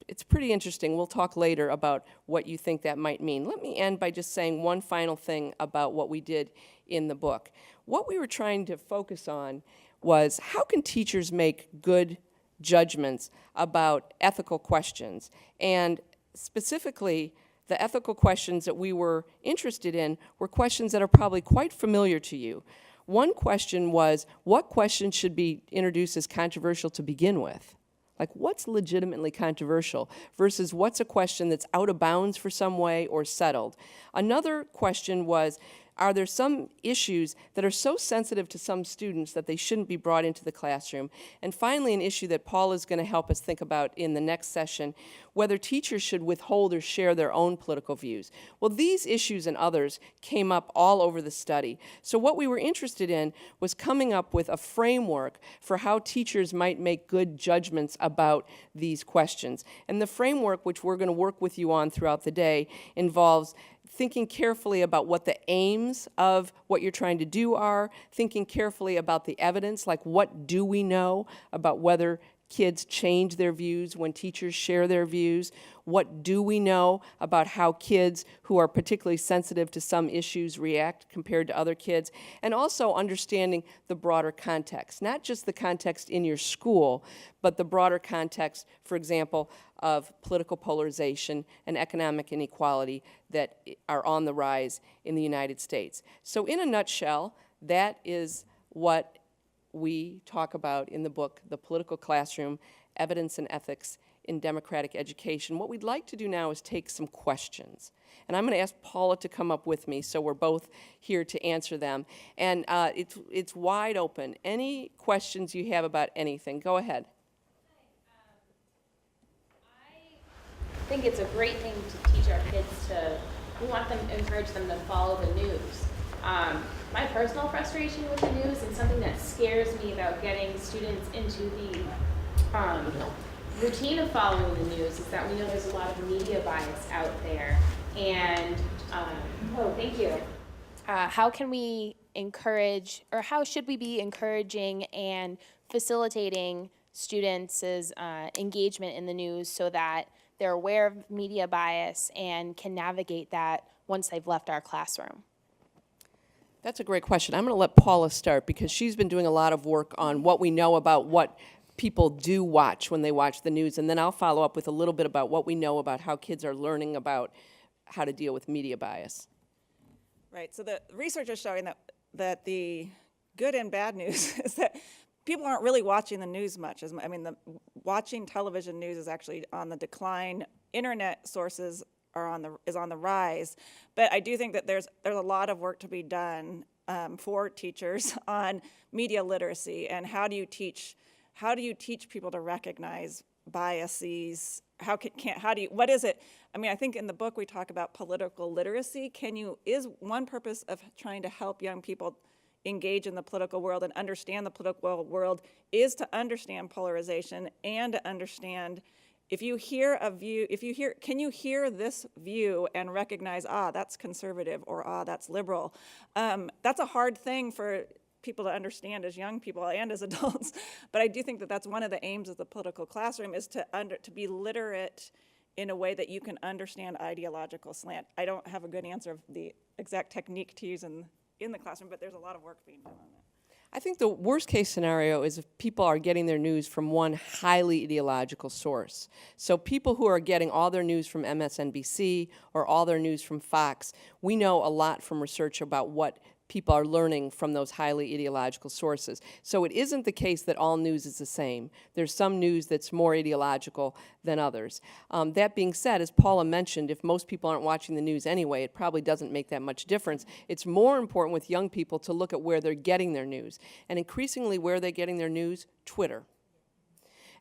it's pretty interesting. We'll talk later about what you think that might mean. Let me end by just saying one final thing about what we did in the book. What we were trying to focus on was how can teachers make good judgments about ethical questions? And specifically, the ethical questions that we were interested in were questions that are probably quite familiar to you. One question was, what questions should be introduced as controversial to begin with? Like, what's legitimately controversial versus what's a question that's out of bounds for some way or settled? Another question was, are there some issues that are so sensitive to some students that they shouldn't be brought into the classroom? And finally, an issue that Paul is going to help us think about in the next session, whether teachers should withhold or share their own political views. Well, these issues and others came up all over the study. So what we were interested in was coming up with a framework for how teachers might make good judgments about these questions. And the framework, which we're going to work with you on throughout the day, involves thinking carefully about what the aims of what you're trying to do are, thinking carefully about the evidence, like what do we know about whether kids change their views when teachers share their views, what do we know about how kids who are particularly sensitive to some issues react compared to other kids, and also understanding the broader context, not just the context in your school, but the broader context, for example, of political polarization and economic inequality that are on the rise in the United States. So in a nutshell, that is what we talk about in the book, The Political Classroom, Evidence and Ethics in Democratic Education. What we'd like to do now is take some questions. And I'm going to ask Paula to come up with me so we're both here to answer them. And it's wide open. Any questions you have about anything, go ahead. I think it's a great thing to teach our kids we want them to encourage them to follow the news. My personal frustration with the news and something that scares me about getting students into the routine of following the news is that we know there's a lot of media bias out there. And, thank you. How can we encourage, or how should we be encouraging and facilitating students' engagement in the news so that they're aware of media bias and can navigate that once they've left our classroom? That's a great question. I'm going to let Paula start because she's been doing a lot of work on what we know about what people do watch when they watch the news, and then I'll follow up with a little bit about what we know about how kids are learning about how to deal with media bias. Right, so the research is showing that the good and bad news is that people aren't really watching the news much. I mean, watching television news is actually on the decline. Internet sources is on the rise, but I do think that there's a lot of work to be done for teachers on media literacy and how do you teach people to recognize biases? What is it? I mean, I think in the book we talk about political literacy. Is one purpose of trying to help young people engage in the political world and understand the political world is to understand polarization and to understand can you hear this view and recognize, that's conservative or that's liberal? That's a hard thing for people to understand as young people and as adults, but I do think that that's one of the aims of the political classroom is to be literate in a way that you can understand ideological slant. I don't have a good answer of the exact technique to use in the classroom, but there's a lot of work being done on that. I think the worst case scenario is if people are getting their news from one highly ideological source. So people who are getting all their news from MSNBC or all their news from Fox, we know a lot from research about what people are learning from those highly ideological sources. So it isn't the case that all news is the same. There's some news that's more ideological than others. That being said, as Paula mentioned, if most people aren't watching the news anyway, it probably doesn't make that much difference. It's more important with young people to look at where they're getting their news. And increasingly where they're getting their news, Twitter.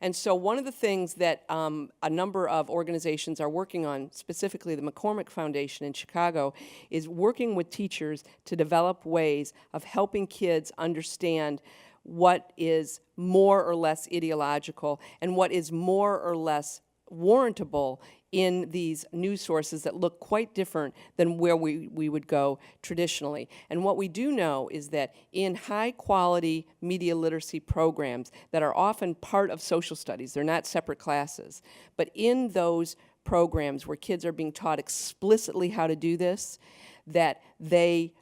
And so one of the things that a number of organizations are working on, specifically the McCormick Foundation in Chicago, is working with teachers to develop ways of helping kids understand what is more or less ideological and what is more or less warrantable in these news sources that look quite different than where we would go traditionally. And what we do know is that in high-quality media literacy programs that are often part of social studies, they're not separate classes, but in those programs where kids are being taught explicitly how to do this, that they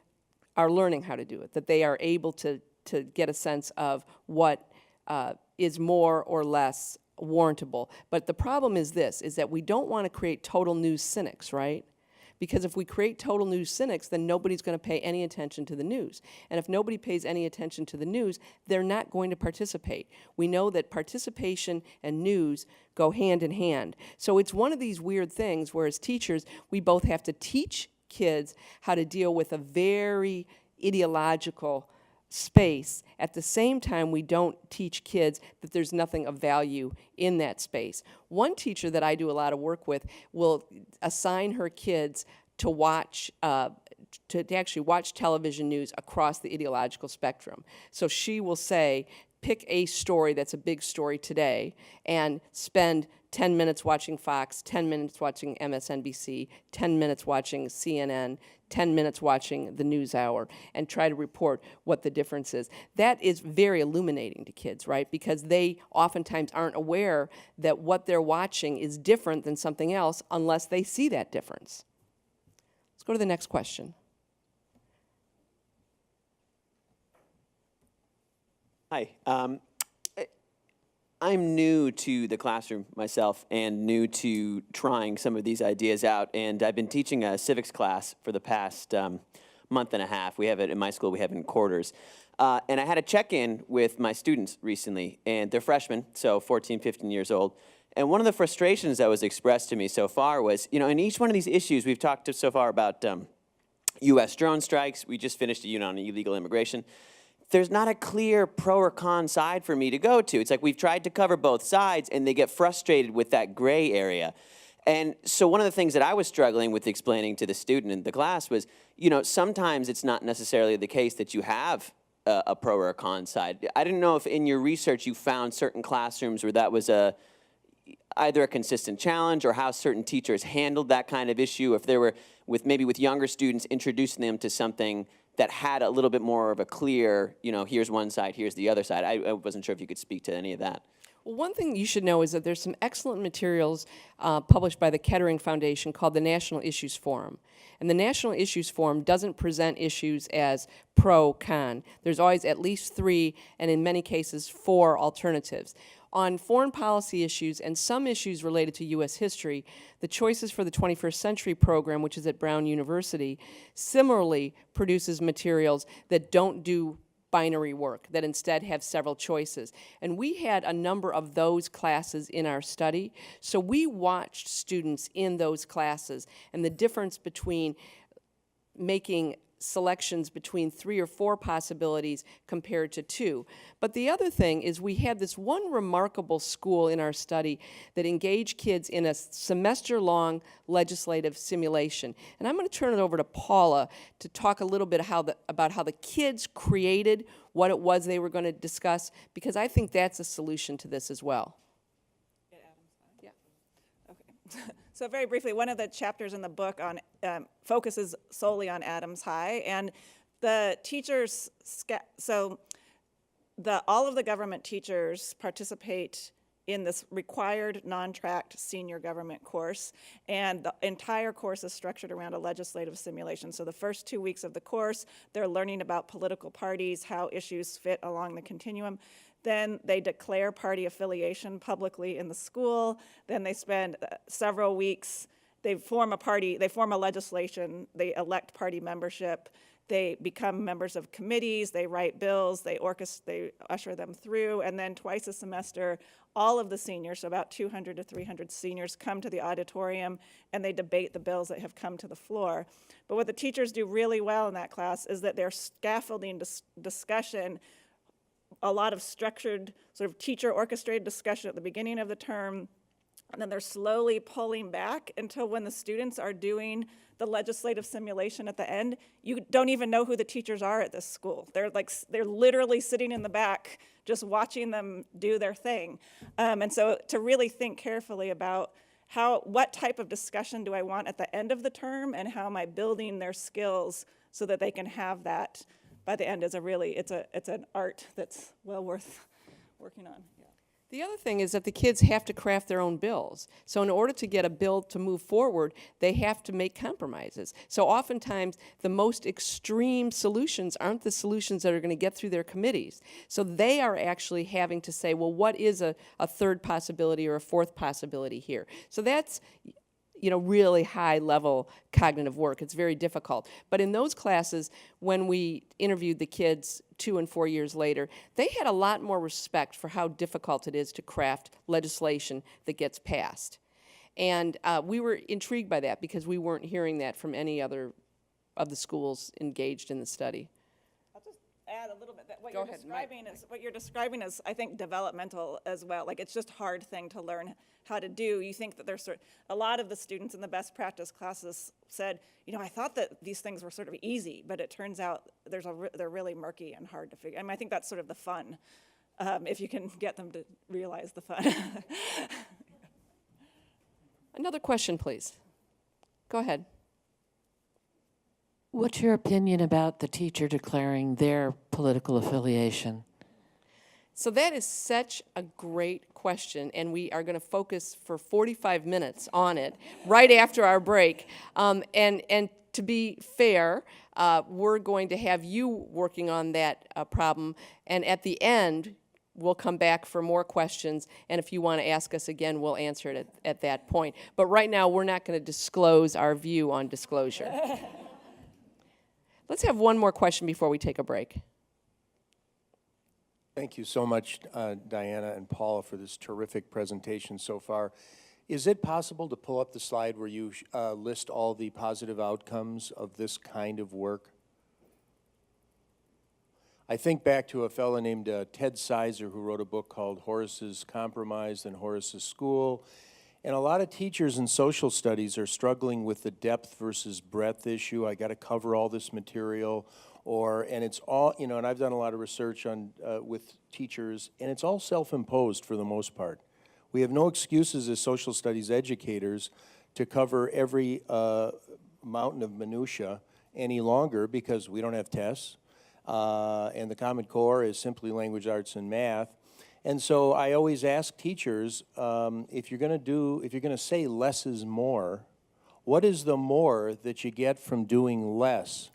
are learning how to do it, that they are able to get a sense of what is more or less warrantable. But the problem is this, is that we don't want to create total news cynics, right? Because if we create total news cynics, then nobody's going to pay any attention to the news. And if nobody pays any attention to the news, they're not going to participate. We know that participation and news go hand in hand. So it's one of these weird things where as teachers, we both have to teach kids how to deal with a very ideological space. At the same time, we don't teach kids that there's nothing of value in that space. One teacher that I do a lot of work with will assign her kids to watch to actually watch television news across the ideological spectrum. So she will say, pick a story that's a big story today and spend 10 minutes watching Fox, 10 minutes watching MSNBC, 10 minutes watching CNN, 10 minutes watching the NewsHour, and try to report what the difference is. That is very illuminating to kids, right? Because they oftentimes aren't aware that what they're watching is different than something else unless they see that difference. Let's go to the next question. Hi. I'm new to the classroom myself and new to trying some of these ideas out. And I've been teaching a civics class for the past month and a half. We have it in my school. We have it in quarters. And I had a check-in with my students recently. And they're freshmen, so 14, 15 years old. And one of the frustrations that was expressed to me so far was, you know, in each one of these issues, we've talked so far about U.S. drone strikes. We just finished a unit on illegal immigration. There's not a clear pro or con side for me to go to. It's like we've tried to cover both sides, and they get frustrated with that gray area. And so one of the things that I was struggling with explaining to the student in the class was, you know, sometimes it's not necessarily the case that you have a pro or a con side. I didn't know if in your research you found certain classrooms where that was either a consistent challenge or how certain teachers handled that kind of issue, if there were, maybe with younger students, introducing them to something that had a little bit more of a clear, you know, here's one side, here's the other side. I wasn't sure if you could speak to any of that. Well, one thing you should know is that there's some excellent materials published by the Kettering Foundation called the National Issues Forum. And the National Issues Forum doesn't present issues as pro-con. There's always at least 3, and in many cases 4 alternatives. On foreign policy issues and some issues related to U.S. history, the Choices for the 21st Century program, which is at Brown University, similarly produces materials that don't do binary work, that instead have several choices. And we had a number of those classes in our study, so we watched students in those classes and the difference between making selections between 3 or 4 possibilities compared to 2. But the other thing is we had this one remarkable school in our study that engaged kids in a semester-long legislative simulation. And I'm going to turn it over to Paula to talk a little bit about how the kids created what it was they were going to discuss, because I think that's a solution to this as well. Yeah. Okay. So very briefly, one of the chapters in the book focuses solely on Adams High, and the teachers, all of the government teachers participate in this required non-tracked senior government course, and the entire course is structured around a legislative simulation. So the first 2 weeks of the course, they're learning about political parties, how issues fit along the continuum. Then they declare party affiliation publicly in the school. Then they spend several weeks, they form a legislation, they elect party membership, they become members of committees, they write bills, they usher them through, and then twice a semester, all of the seniors, so about 200 to 300 seniors, come to the auditorium and they debate the bills that have come to the floor. But what the teachers do really well in that class is that they're scaffolding discussion a lot of structured sort of teacher orchestrated discussion at the beginning of the term, and then they're slowly pulling back until when the students are doing the legislative simulation at the end, you don't even know who the teachers are at this school. They're literally sitting in the back just watching them do their thing. And so to really think carefully about what type of discussion do I want at the end of the term, and how am I building their skills so that they can have that by the end is it's an art that's well worth working on. Yeah. The other thing is that the kids have to craft their own bills. So in order to get a bill to move forward, they have to make compromises. So oftentimes, the most extreme solutions aren't the solutions that are going to get through their committees. So they are actually having to say, well, what is a third possibility or a fourth possibility here? So that's, really high-level cognitive work. It's very difficult. But in those classes, when we interviewed the kids 2 and 4 years later, they had a lot more respect for how difficult it is to craft legislation that gets passed. And we were intrigued by that because we weren't hearing that from any other of the schools engaged in the study. I'll just add a little bit that what Go you're ahead, describing is, I think, developmental as well. Like, it's just a hard thing to learn how to do. You think that there's a lot of the students in the best practice classes said, I thought that these things were sort of easy, but it turns out they're really murky and hard to figure. I mean, I think that's sort of the fun, if you can get them to realize the fun. Another question, please. Go ahead. What's your opinion about the teacher declaring their political affiliation? So that is such a great question, and we are going to focus for 45 minutes on it right after our break. And to be fair, we're going to have you working on that problem, and at the end, we'll come back for more questions, and if you want to ask us again, we'll answer it at that point. But right now, we're not going to disclose our view on disclosure. Let's have one more question before we take a break. Thank you so much, Diana and Paula, for this terrific presentation so far. Is it possible to pull up the slide where you list all the positive outcomes of this kind of work? I think back to a fellow named Ted Sizer, who wrote a book called Horace's Compromise and Horace's School. And a lot of teachers in social studies are struggling with the depth versus breadth issue. I got to cover all this material. And it's all, and I've done a lot of research on with teachers, and it's all self-imposed for the most part. We have no excuses as social studies educators to cover every mountain of minutia any longer because we don't have tests, and the Common Core is simply language arts and math. And so I always ask teachers, if you're going to say less is more, what is the more that you get from doing less?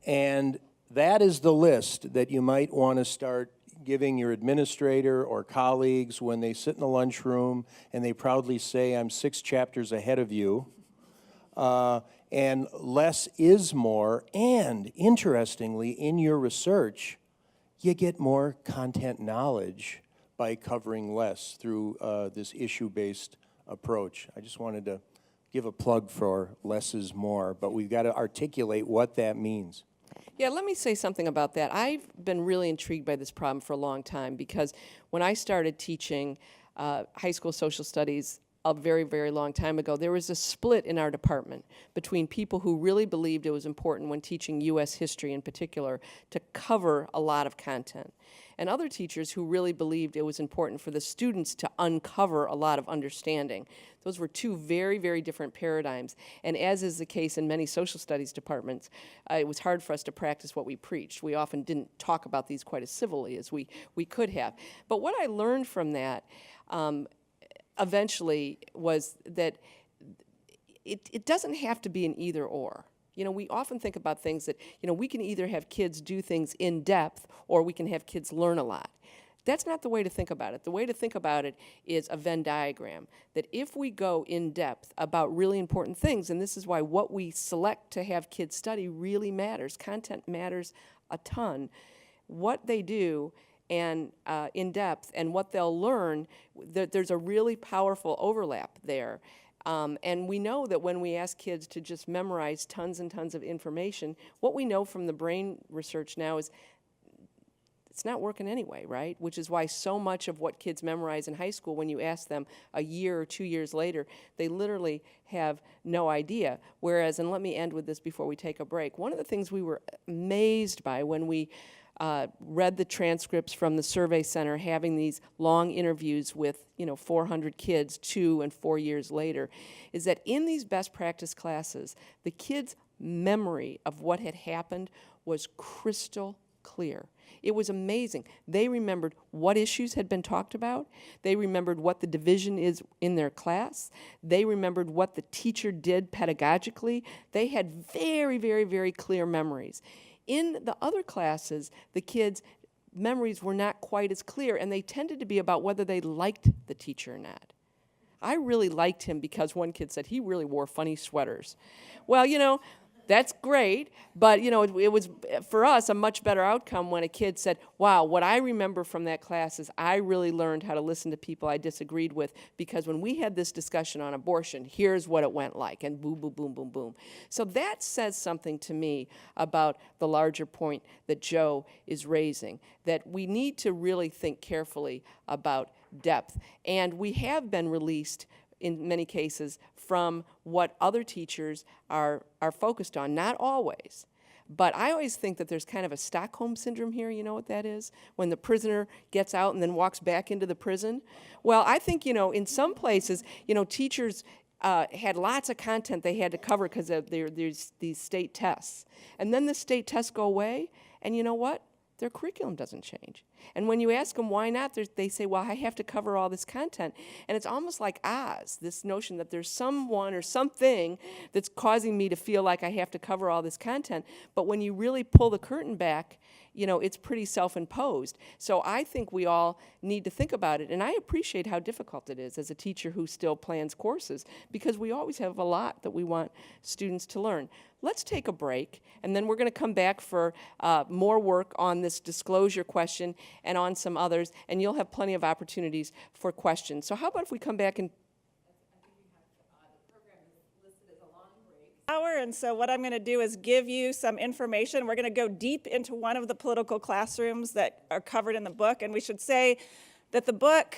And that is the list that you might want to start giving your administrator or colleagues when they sit in the lunchroom and they proudly say, I'm 6 chapters ahead of you. And less is more. And interestingly, in your research, you get more content knowledge by covering less through this issue-based approach. I just wanted to give a plug for less is more, but we've got to articulate what that means. Yeah, let me say something about that. I've been really intrigued by this problem for a long time because when I started teaching high school social studies a very, very long time ago, there was a split in our department between people who really believed it was important when teaching U.S. history in particular to cover a lot of content, and other teachers who really believed it was important for the students to uncover a lot of understanding. Those were 2 very, very different paradigms, and as is the case in many social studies departments, it was hard for us to practice what we preached. We often didn't talk about these quite as civilly as we could have. But what I learned from that eventually was that it doesn't have to be an either or. We often think about things that, we can either have kids do things in depth or we can have kids learn a lot. That's not the way to think about it. The way to think about it is a Venn diagram, that if we go in depth about really important things, and this is why what we select to have kids study really matters, content matters a ton, what they do and in depth and what they'll learn, there's a really powerful overlap there. And we know that when we ask kids to just memorize tons and tons of information, what we know from the brain research now is it's not working anyway, right? Which is why so much of what kids memorize in high school, when you ask them a year or 2 years later, they literally have no idea. Whereas, and let me end with this before we take a break, one of the things we were amazed by when we read the transcripts from the survey center, having these long interviews with 400 kids 2 and 4 years later, is that in these best practice classes, the kids' memory of what had happened was crystal clear. It was amazing. They remembered what issues had been talked about. They remembered what the division is in their class. They remembered what the teacher did pedagogically. They had very, very, very clear memories. In the other classes, the kids' memories were not quite as clear, and they tended to be about whether they liked the teacher or not. I really liked him because one kid said he really wore funny sweaters. Well, that's great, but it was for us a much better outcome when a kid said, wow, what I remember from that class is I really learned how to listen to people I disagreed with, because when we had this discussion on abortion, here's what it went like, and boom, boom, boom, boom, boom. So that says something to me about the larger point that Joe is raising, that we need to really think carefully about depth. And we have been released in many cases from what other teachers are focused on, not always. But I always think that there's kind of a Stockholm syndrome here. You know what that is? When the prisoner gets out and then walks back into the prison. Well, I think, in some places, teachers had lots of content they had to cover because there's these state tests. And then the state tests go away, and you know what? Their curriculum doesn't change. And when you ask them why not, they say, well, I have to cover all this content. And it's almost like Oz, this notion that there's someone or something that's causing me to feel like I have to cover all this content. But when you really pull the curtain back, it's pretty self-imposed. So I think we all need to think about it. And I appreciate how difficult it is as a teacher who still plans courses, because we always have a lot that we want students to learn. Let's take a break, and then we're going to come back for more work on this disclosure question and on some others, and you'll have plenty of opportunities for questions. So how about if we come back and hour, and so what I'm going to do is give you some information. We're going to go deep into one of the political classrooms that are covered in the book, and we should say that the book,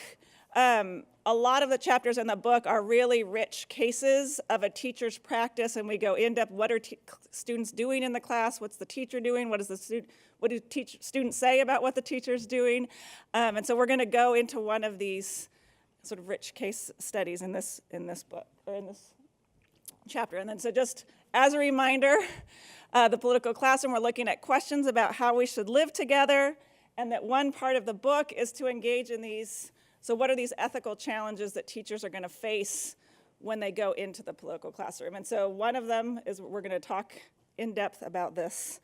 a lot of the chapters in the book are really rich cases of a teacher's practice, and we go in depth. What are students doing in the class? What's the teacher doing? What do students say about what the teacher's doing? And so we're going to go into one of these sort of rich case studies in this book, or in this chapter. And then so just as a reminder, the political classroom, we're looking at questions about how we should live together, and that one part of the book is to engage in these. So what are these ethical challenges that teachers are going to face when they go into the political classroom? And so one of them is, we're going to talk in depth about this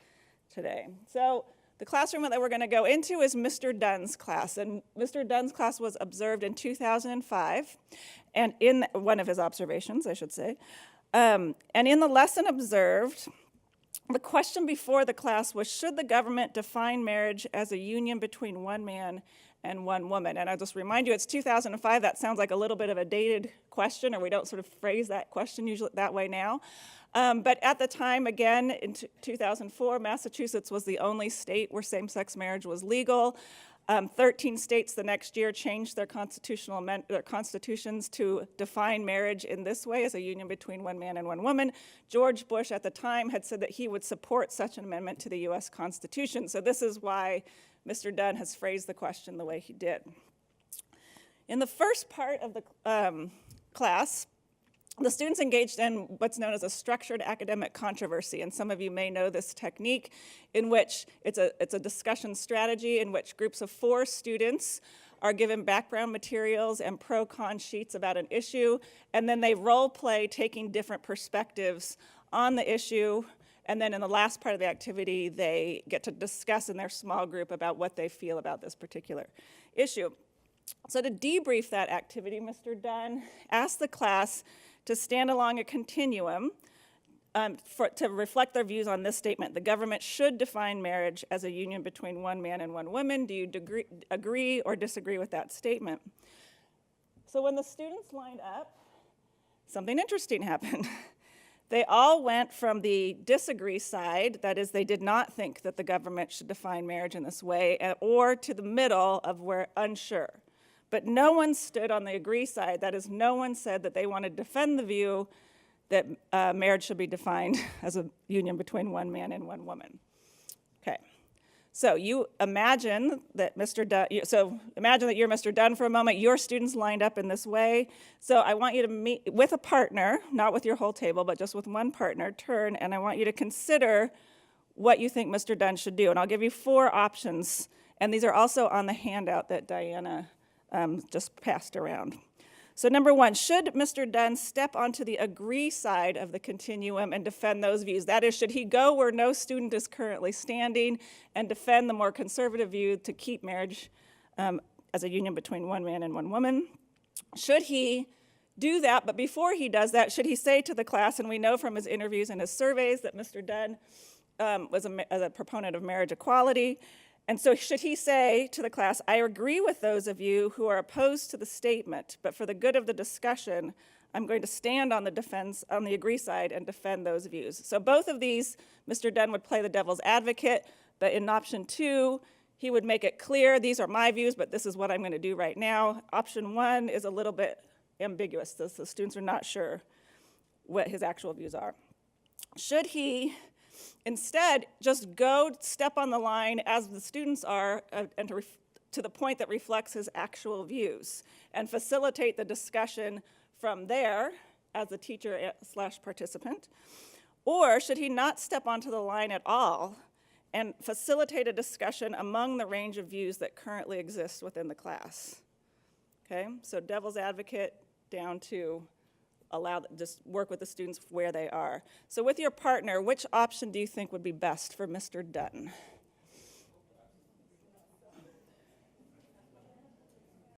today. So the classroom that we're going to go into is Mr. Dunn's class. And Mr. Dunn's class was observed in 2005, and in one of his observations, I should say. And in the lesson observed, the question before the class was, should the government define marriage as a union between one man and one woman? And I'll just remind you, it's 2005. That sounds like a little bit of a dated question, or we don't sort of phrase that question usually that way now. But at the time, again, in 2004, Massachusetts was the only state where same-sex marriage was legal. 13 states the next year changed their constitutions to define marriage in this way, as a union between one man and one woman. George Bush at the time had said that he would support such an amendment to the U.S. Constitution. So this is why Mr. Dunn has phrased the question the way he did. In the first part of the class, the students engaged in what's known as a structured academic controversy, and some of you may know this technique, in which it's a discussion strategy in which groups of 4 students are given background materials and pro-con sheets about an issue, and then they role play taking different perspectives on the issue, and then in the last part of the activity, they get to discuss in their small group about what they feel about this particular issue. So to debrief that activity, Mr. Dunn asked the class to stand along a continuum to reflect their views on this statement: the government should define marriage as a union between one man and one woman. Do you agree or disagree with that statement? So when the students lined up, something interesting happened. They all went from the disagree side, that is, they did not think that the government should define marriage in this way, or to the middle of where unsure. But no one stood on the agree side, that is, no one said that they wanted to defend the view that marriage should be defined as a union between one man and one woman. Okay. So you imagine that Mr. Dunn, so imagine that you're Mr. Dunn for a moment, your students lined up in this way. So I want you to meet with a partner, not with your whole table, but just with one partner, turn, and I want you to consider what you think Mr. Dunn should do. And I'll give you 4 options, and these are also on the handout that Diana just passed around. So number 1, should Mr. Dunn step onto the agree side of the continuum and defend those views? That is, should he go where no student is currently standing and defend the more conservative view to keep marriage as a union between one man and one woman? Should he do that, but before he does that, should he say to the class, and we know from his interviews and his surveys that Mr. Dunn was a proponent of marriage equality, and so should he say to the class, I agree with those of you who are opposed to the statement, but for the good of the discussion, I'm going to stand on the agree side and defend those views. So both of these, Mr. Dunn would play the devil's advocate, but in option 2, he would make it clear, these are my views, but this is what I'm going to do right now. Option 1 is a little bit ambiguous. The students are not sure what his actual views are. Should he instead just go step on the line as the students are and to the point that reflects his actual views and facilitate the discussion from there as the teacher / participant? Or should he not step onto the line at all and facilitate a discussion among the range of views that currently exist within the class? Okay, so devil's advocate down to just work with the students where they are. So with your partner, which option do you think would be best for Mr. Dunn?